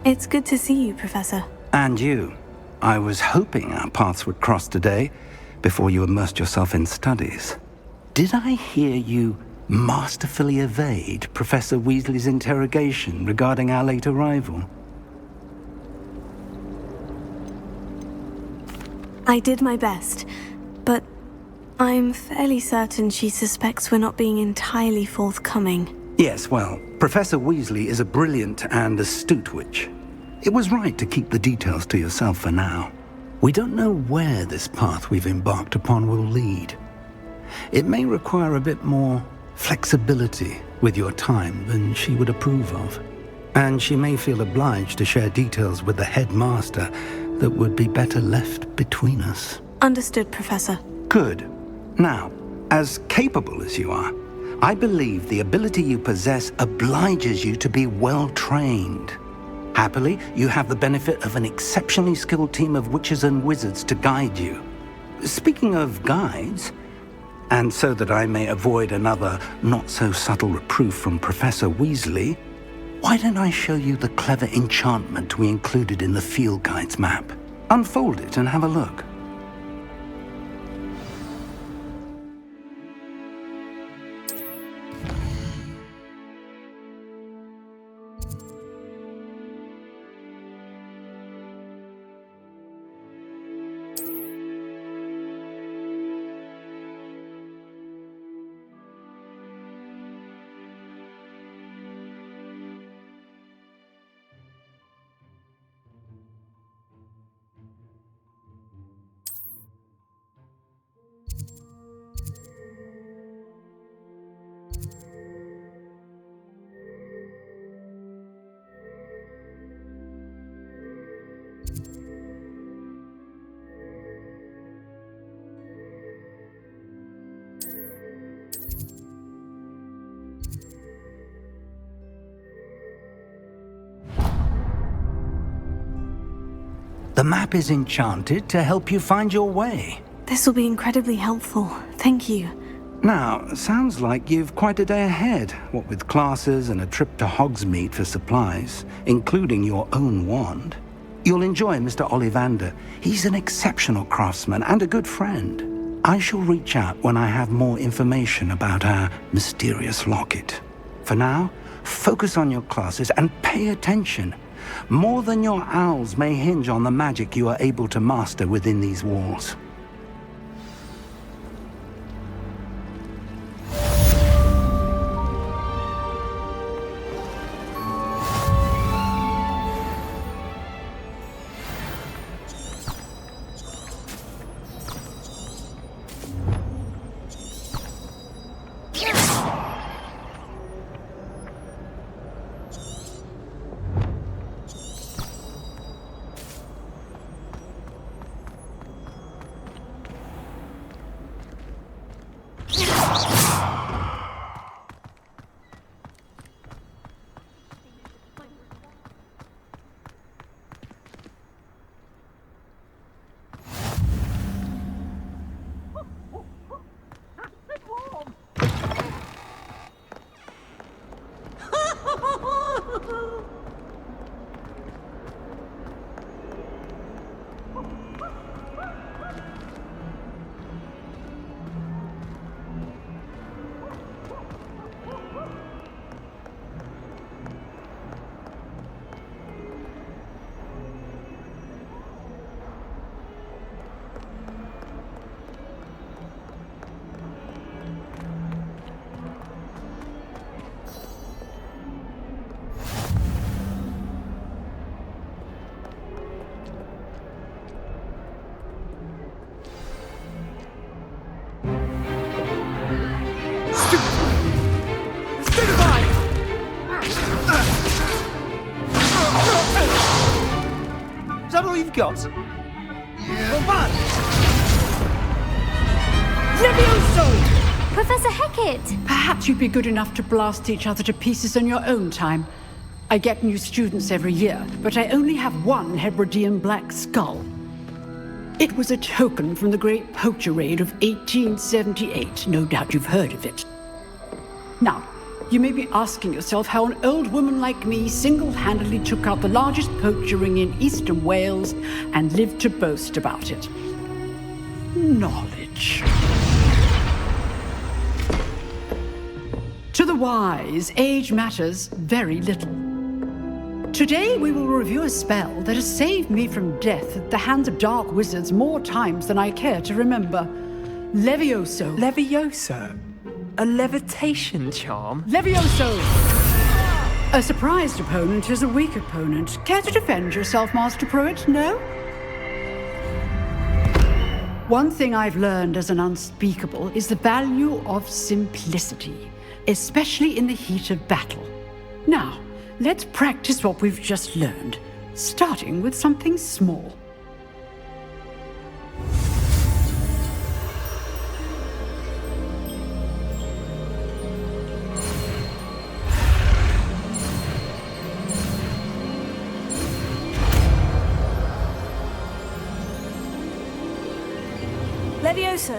It's good to see you, Professor. And you. I was hoping our paths would cross today, before you immersed yourself in studies. Did I hear you masterfully evade Professor Weasley's interrogation regarding our late arrival? I did my best, but I'm fairly certain she suspects we're not being entirely forthcoming. Yes, well, Professor Weasley is a brilliant and astute witch. It was right to keep the details to yourself for now. We don't know where this path we've embarked upon will lead. It may require a bit more flexibility with your time than she would approve of. And she may feel obliged to share details with the headmaster that would be better left between us. Understood, Professor. Good. Now, as capable as you are, I believe the ability you possess obliges you to be well-trained. Happily, you have the benefit of an exceptionally skilled team of witches and wizards to guide you. Speaking of guides, and so that I may avoid another not-so-subtle reproof from Professor Weasley, why don't I show you the clever enchantment we included in the field guide's map? Unfold it and have a look. The map is enchanted to help you find your way. This will be incredibly helpful. Thank you. Now, sounds like you've quite a day ahead, what with classes and a trip to Hogsmeade for supplies, including your own wand. You'll enjoy Mr. Ollivander. He's an exceptional craftsman and a good friend. I shall reach out when I have more information about our mysterious locket. For now, focus on your classes and pay attention. More than your owls may hinge on the magic you are able to master within these walls. Is that all you've got? Levioso! Professor Hecat! Perhaps you'd be good enough to blast each other to pieces in your own time. I get new students every year, but I only have one Hebridean black skull. It was a token from the Great Poacher Raid of 1878. No doubt you've heard of it. Now, you may be asking yourself how an old woman like me single-handedly took out the largest poacher ring in eastern Wales and lived to boast about it. Knowledge. To the wise, age matters very little. Today we will review a spell that has saved me from death at the hands of dark wizards more times than I care to remember. Levioso. Levioso? A levitation charm? Levioso! A surprised opponent is a weak opponent. Care to defend yourself, Master Pruitt? No? One thing I've learned as an unspeakable is the value of simplicity, especially in the heat of battle. Now, let's practice what we've just learned, starting with something small. Levioso.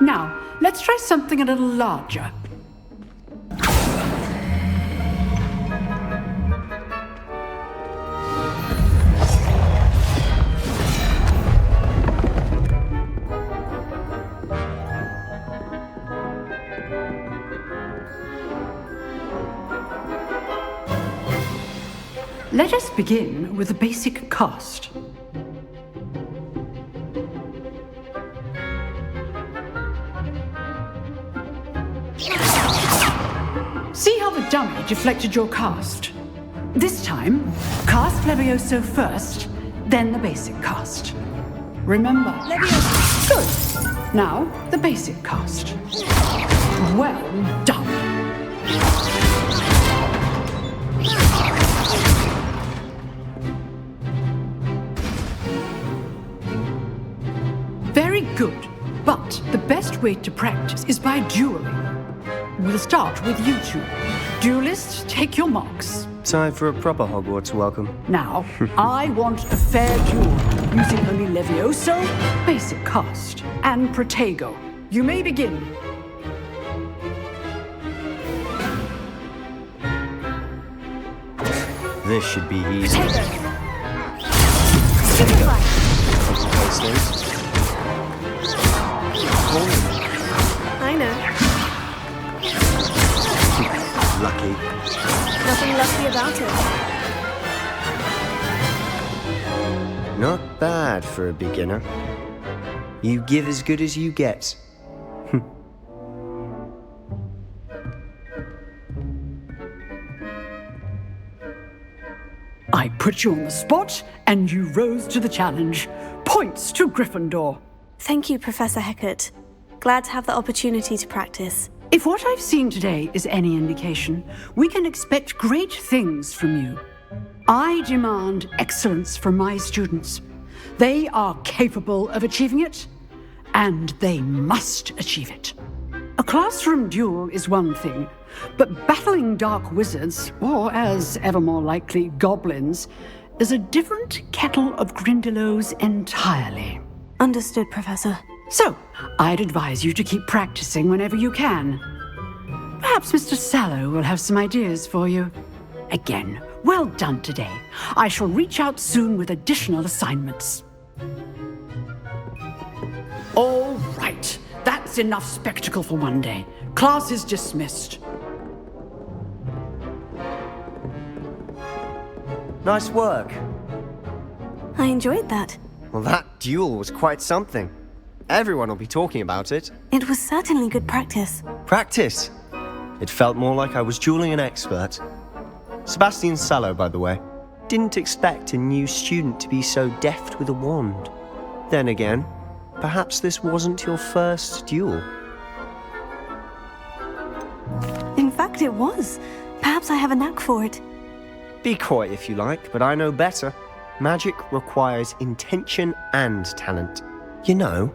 Now, let's try something a little larger. Let us begin with the basic cast. See how the dummy deflected your cast? This time, cast Levioso first, then the basic cast. Remember, Levioso. Good. Now, the basic cast. Well done. Very good, but the best way to practice is by dueling. We'll start with you two. Duelists, take your marks. Time for a proper Hogwarts welcome. Now, I want a fair duel, using only Levioso, basic cast, and Protego. You may begin. This should be easy. Superfly! I know. Lucky. Nothing lucky about it. Not bad for a beginner. You give as good as you get. I put you on the spot, and you rose to the challenge. Points to Gryffindor. Thank you, Professor Hecat. Glad to have the opportunity to practice. If what I've seen today is any indication, we can expect great things from you. I demand excellence from my students. They are capable of achieving it, and they must achieve it. A classroom duel is one thing, but battling dark wizards, or as ever more likely, goblins, is a different kettle of Grindylows entirely. Understood, Professor. So, I'd advise you to keep practicing whenever you can. Perhaps Mr. Sallow will have some ideas for you. Again, well done today. I shall reach out soon with additional assignments. All right, that's enough spectacle for one day. Class is dismissed. Nice work. I enjoyed that. Well, that duel was quite something. Everyone will be talking about it. It was certainly good practice. Practice? It felt more like I was dueling an expert. Sebastian Sallow, by the way. Didn't expect a new student to be so deft with a wand. Then again, perhaps this wasn't your first duel. In fact, it was. Perhaps I have a knack for it. Be coy if you like, but I know better. Magic requires intention and talent. You know,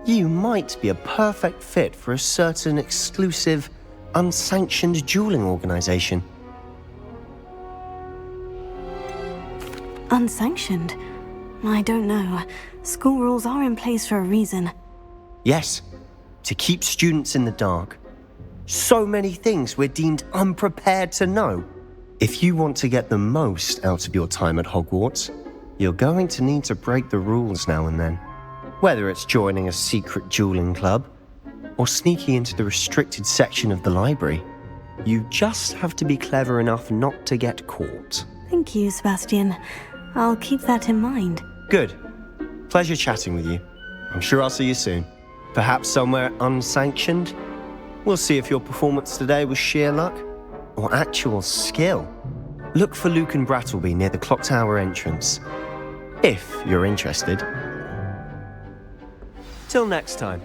you might be a perfect fit for a certain exclusive, unsanctioned dueling organization. Unsanctioned? I don't know. School rules are in place for a reason. Yes, to keep students in the dark. So many things we're deemed unprepared to know. If you want to get the most out of your time at Hogwarts, you're going to need to break the rules now and then. Whether it's joining a secret dueling club, or sneaking into the restricted section of the library, you just have to be clever enough not to get caught. Thank you, Sebastian. I'll keep that in mind. Good. Pleasure chatting with you. I'm sure I'll see you soon. Perhaps somewhere unsanctioned? We'll see if your performance today was sheer luck or actual skill. Look for Luke and Brattleby near the clock tower entrance, if you're interested. Till next time.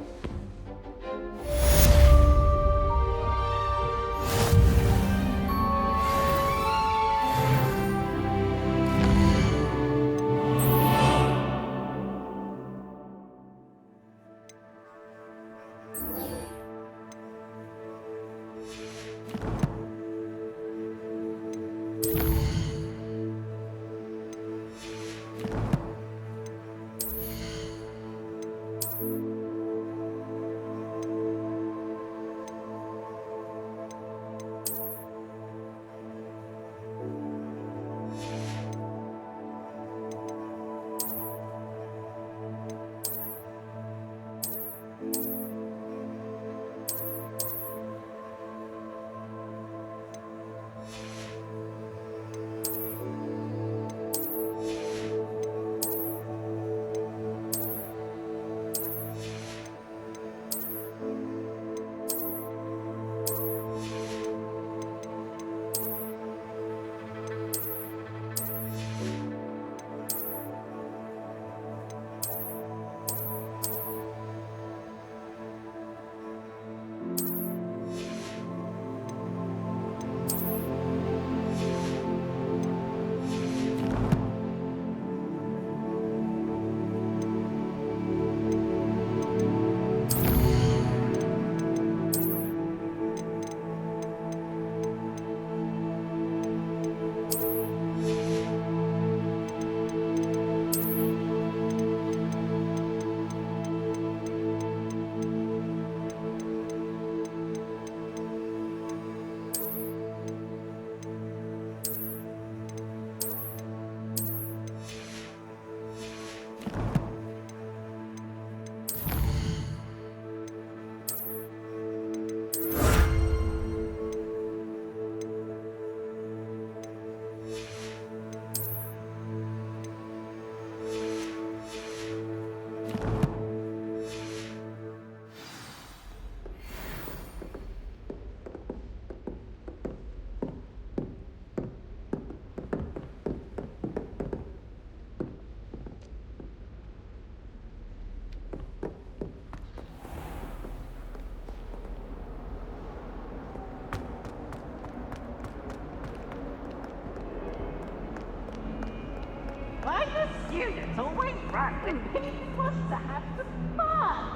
Students always run when Pete wants to have some fun.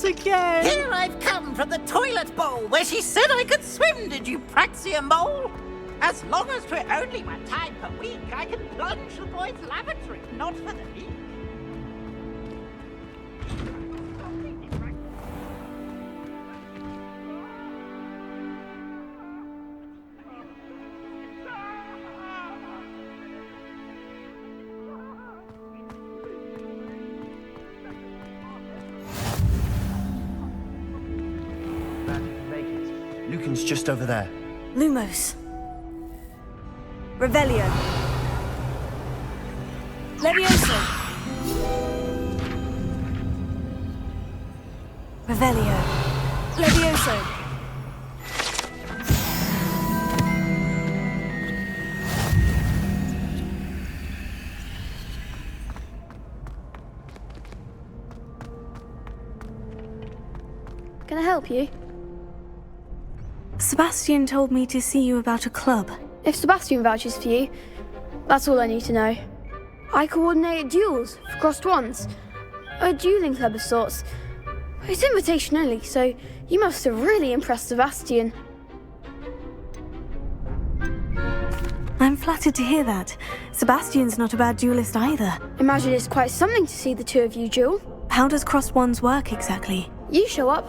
Again! Here I've come from the toilet bowl where she said I could swim, did you praxia mole? As long as we're only one time per week, I can plunge the boys' lavatory, not for the week. Lucan's just over there. Lumos. Revelio. Levioso. Revelio. Levioso. Can I help you? Sebastian told me to see you about a club. If Sebastian vouches for you, that's all I need to know. I coordinate duels for crossed wands. A dueling club of sorts. It's invitation only, so you must have really impressed Sebastian. I'm flattered to hear that. Sebastian's not a bad duelist either. Imagine it's quite something to see the two of you duel. How does crossed wands work exactly? You show up,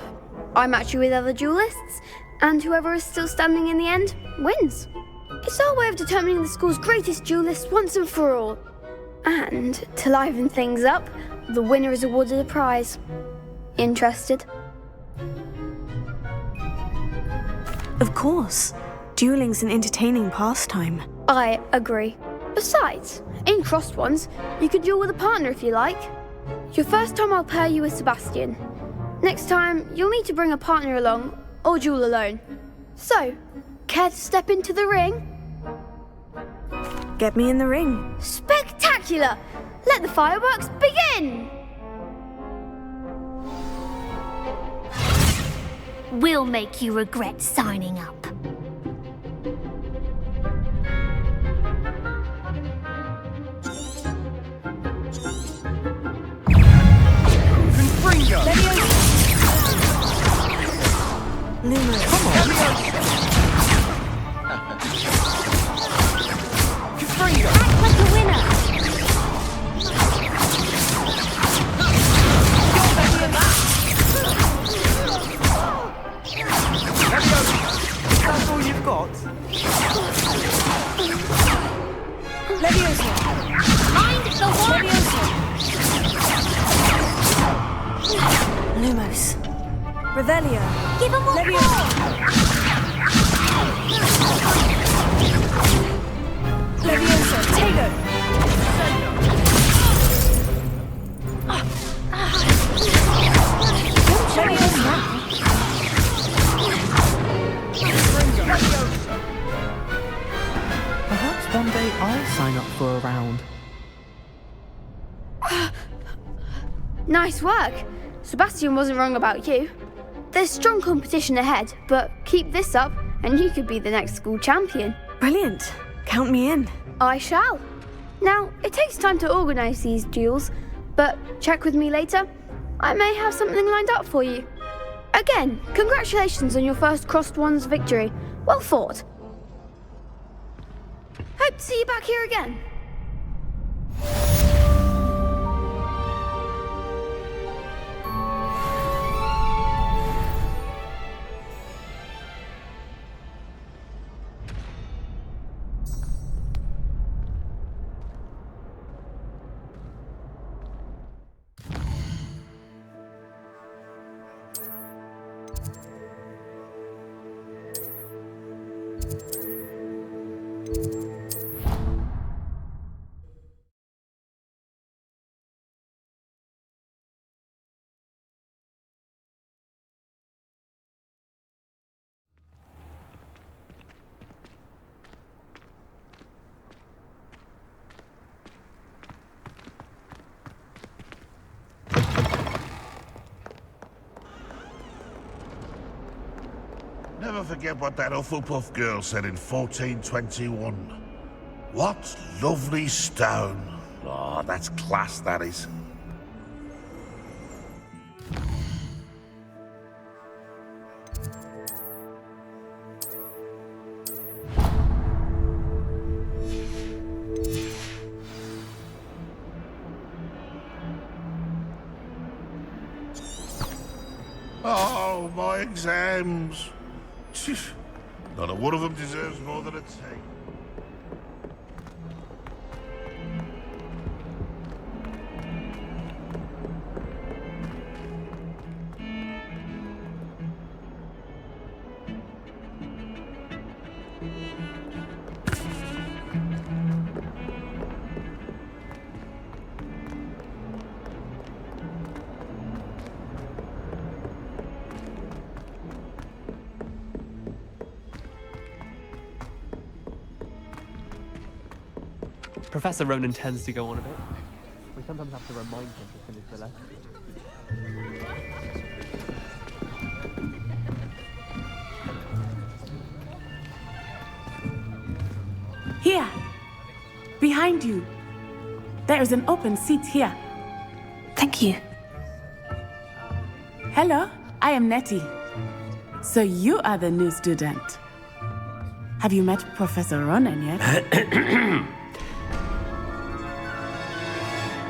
I match you with other duelists, and whoever is still standing in the end wins. It's our way of determining the school's greatest duelist once and for all. And to liven things up, the winner is awarded a prize. Interested? Of course. Dueling's an entertaining pastime. I agree. Besides, in crossed ones, you could duel with a partner if you like. Your first time I'll pair you with Sebastian. Next time, you'll need to bring a partner along, or duel alone. So, care to step into the ring? Get me in the ring. Spectacular! Let the fireworks begin! We'll make you regret signing up. Lumos. Come on! Act like a winner! That's all you've got? Levioso. Mind the work! Lumos. Revelio. Give him one more! Levioso. Tego. Perhaps one day I'll sign up for a round. Nice work. Sebastian wasn't wrong about you. There's strong competition ahead, but keep this up and you could be the next school champion. Brilliant. Count me in. I shall. Now, it takes time to organise these duels, but check with me later. I may have something lined up for you. Again, congratulations on your first crossed wands victory. Well fought. Good to see you back here again. Never forget what that Hufflepuff girl said in 1421. What lovely stone. Oh, that's class, that is. Oh, my exams. Not a one of them deserves more than a 10. Professor Ronan tends to go on a bit. We sometimes have to remind him to finish the lesson. Here! Behind you! There is an open seat here. Thank you. Hello, I am Nettie. So you are the new student. Have you met Professor Ronan yet?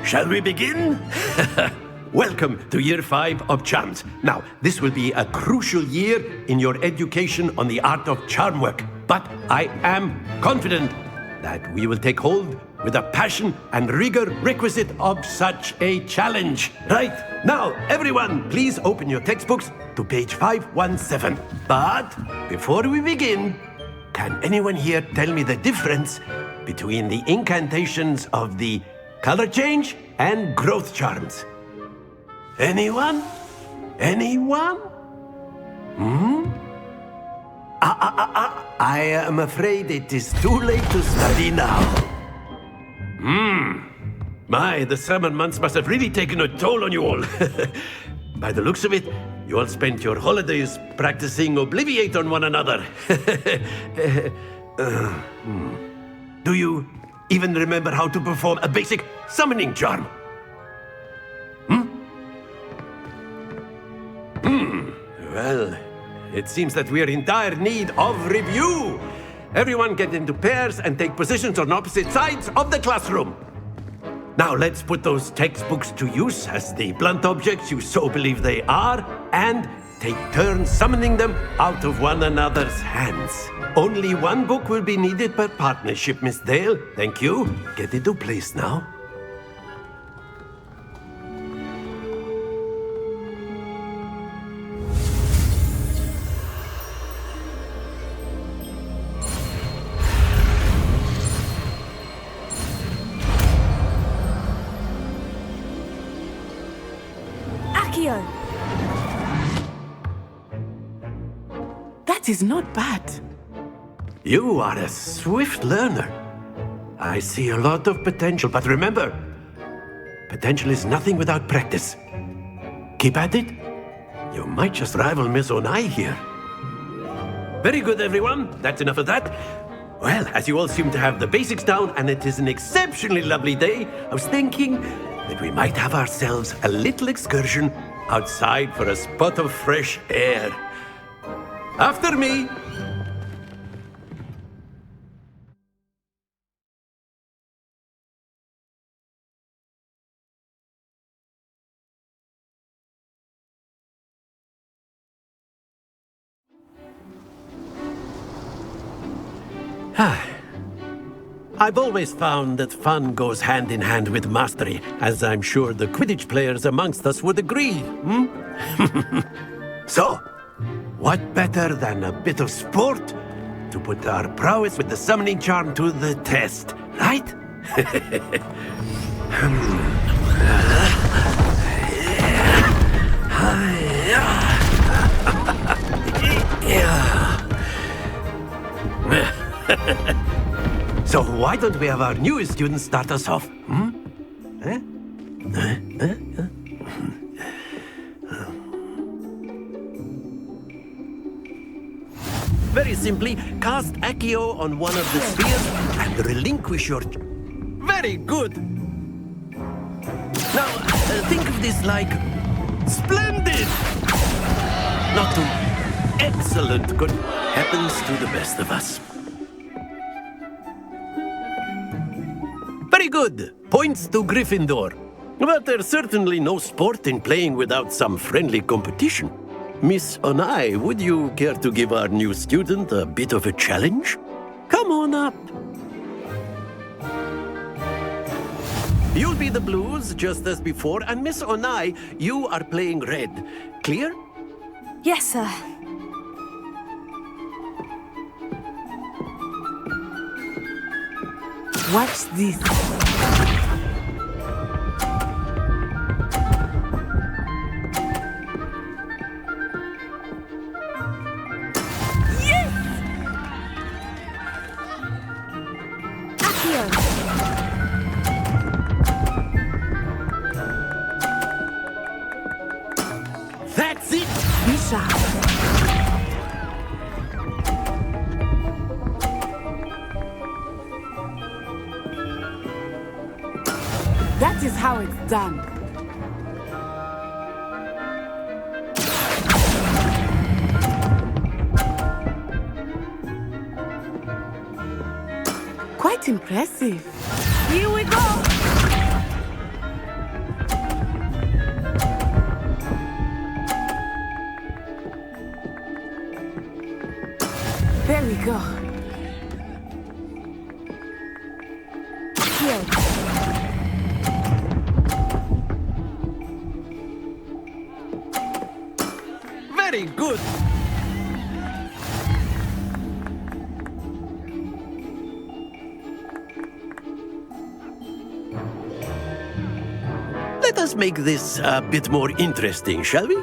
Shall we begin? Welcome to Year 5 of Charms. Now, this will be a crucial year in your education on the art of charm work. But I am confident that we will take hold with the passion and rigor requisite of such a challenge. Right, now, everyone, please open your textbooks to page 517. But before we begin, can anyone here tell me the difference between the incantations of the color change and growth charms? Anyone? Anyone? I am afraid it is too late to study now. My, the summer months must have really taken a toll on you all. By the looks of it, you all spent your holidays practicing Obliviate on one another. Do you even remember how to perform a basic summoning charm? Well, it seems that we are in dire need of review. Everyone get into pairs and take positions on opposite sides of the classroom. Now let's put those textbooks to use as the blunt objects you so believe they are, and take turns summoning them out of one another's hands. Only one book will be needed per partnership, Miss Dale. Thank you. Get into place now. That is not bad. You are a swift learner. I see a lot of potential, but remember, potential is nothing without practice. Keep at it. You might just rival Miss Onai here. Very good, everyone. That's enough of that. Well, as you all seem to have the basics down, and it is an exceptionally lovely day, I was thinking that we might have ourselves a little excursion outside for a spot of fresh air. After me. I've always found that fun goes hand in hand with mastery, as I'm sure the Quidditch players amongst us would agree, hmm? So, what better than a bit of sport to put our prowess with the summoning charm to the test, right? So why don't we have our newest student start us off? Very simply, cast Accio on one of the spheres and relinquish your... Very good! Now, think of this like... Splendid! Not to excellent good happens to the best of us. Very good. Points to Gryffindor. But there's certainly no sport in playing without some friendly competition. Miss Onai, would you care to give our new student a bit of a challenge? Come on up. You'll be the blues, just as before, and Miss Onai, you are playing red. Clear? Yes, sir. Watch this. That's it! Be sharp. That is how it's done. Quite impressive. Here we go! There we go. Here. Very good! Let us make this a bit more interesting, shall we?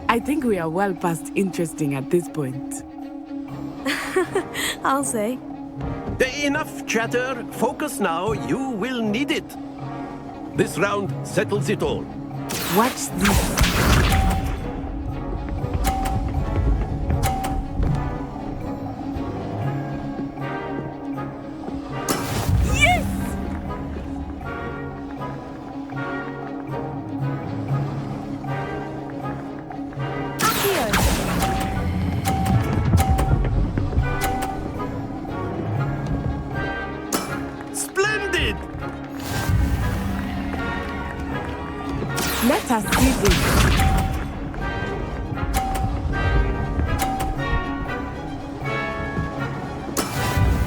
I think we are well past interesting at this point. I'll say. Enough chatter. Focus now. You will need it. This round settles it all. Watch this. Splendid! Let us see this.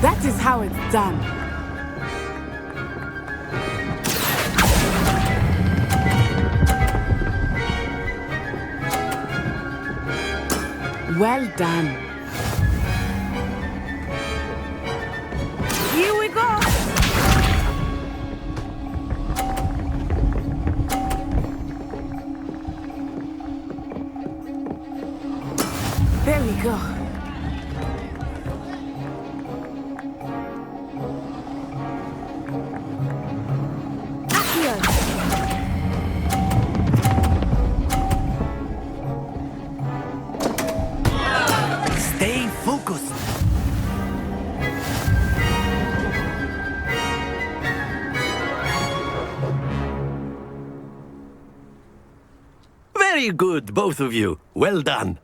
That is how it's done. Well done. Here we go. There we go. Stay focused. Very good, both of you. Well done.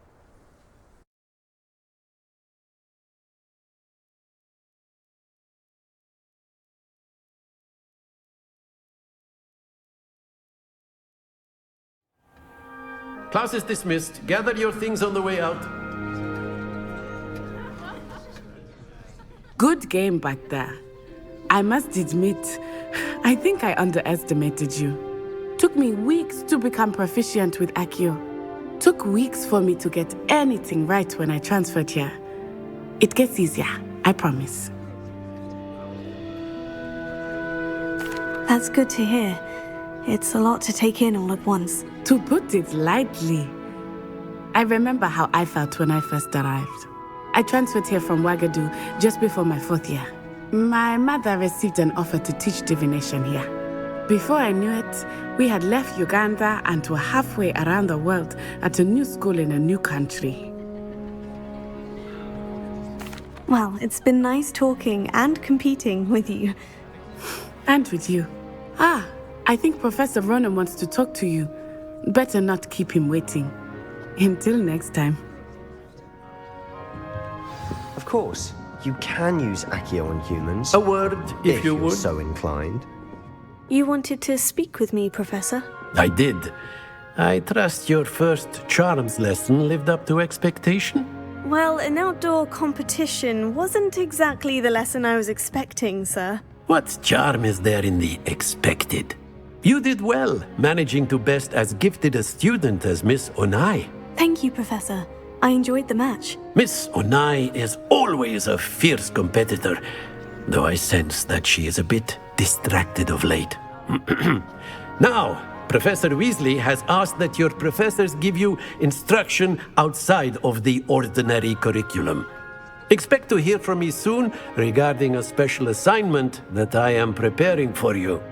Class is dismissed. Gather your things on the way out. Good game back there. I must admit, I think I underestimated you. Took me weeks to become proficient with Accio. Took weeks for me to get anything right when I transferred here. It gets easier, I promise. That's good to hear. It's a lot to take in all at once. To put it lightly, I remember how I felt when I first arrived. I transferred here from Wagadu just before my 4th year. My mother received an offer to teach divination here. Before I knew it, we had left Uganda and were halfway around the world at a new school in a new country. Well, it's been nice talking and competing with you. And with you. Ah, I think Professor Ronan wants to talk to you. Better not keep him waiting. Until next time. Of course, you can use Accio on humans. A word, if you you're would. so inclined. You wanted to speak with me, Professor? I did. I trust your first charms lesson lived up to expectation? Well, an outdoor competition wasn't exactly the lesson I was expecting, sir. What charm is there in the expected? You did well, managing to best as gifted a student as Miss Onai. Thank you, Professor. I enjoyed the match. Miss Onai is always a fierce competitor, though I sense that she is a bit distracted of late. Now, Professor Weasley has asked that your professors give you instruction outside of the ordinary curriculum. Expect to hear from me soon regarding a special assignment that I am preparing for you.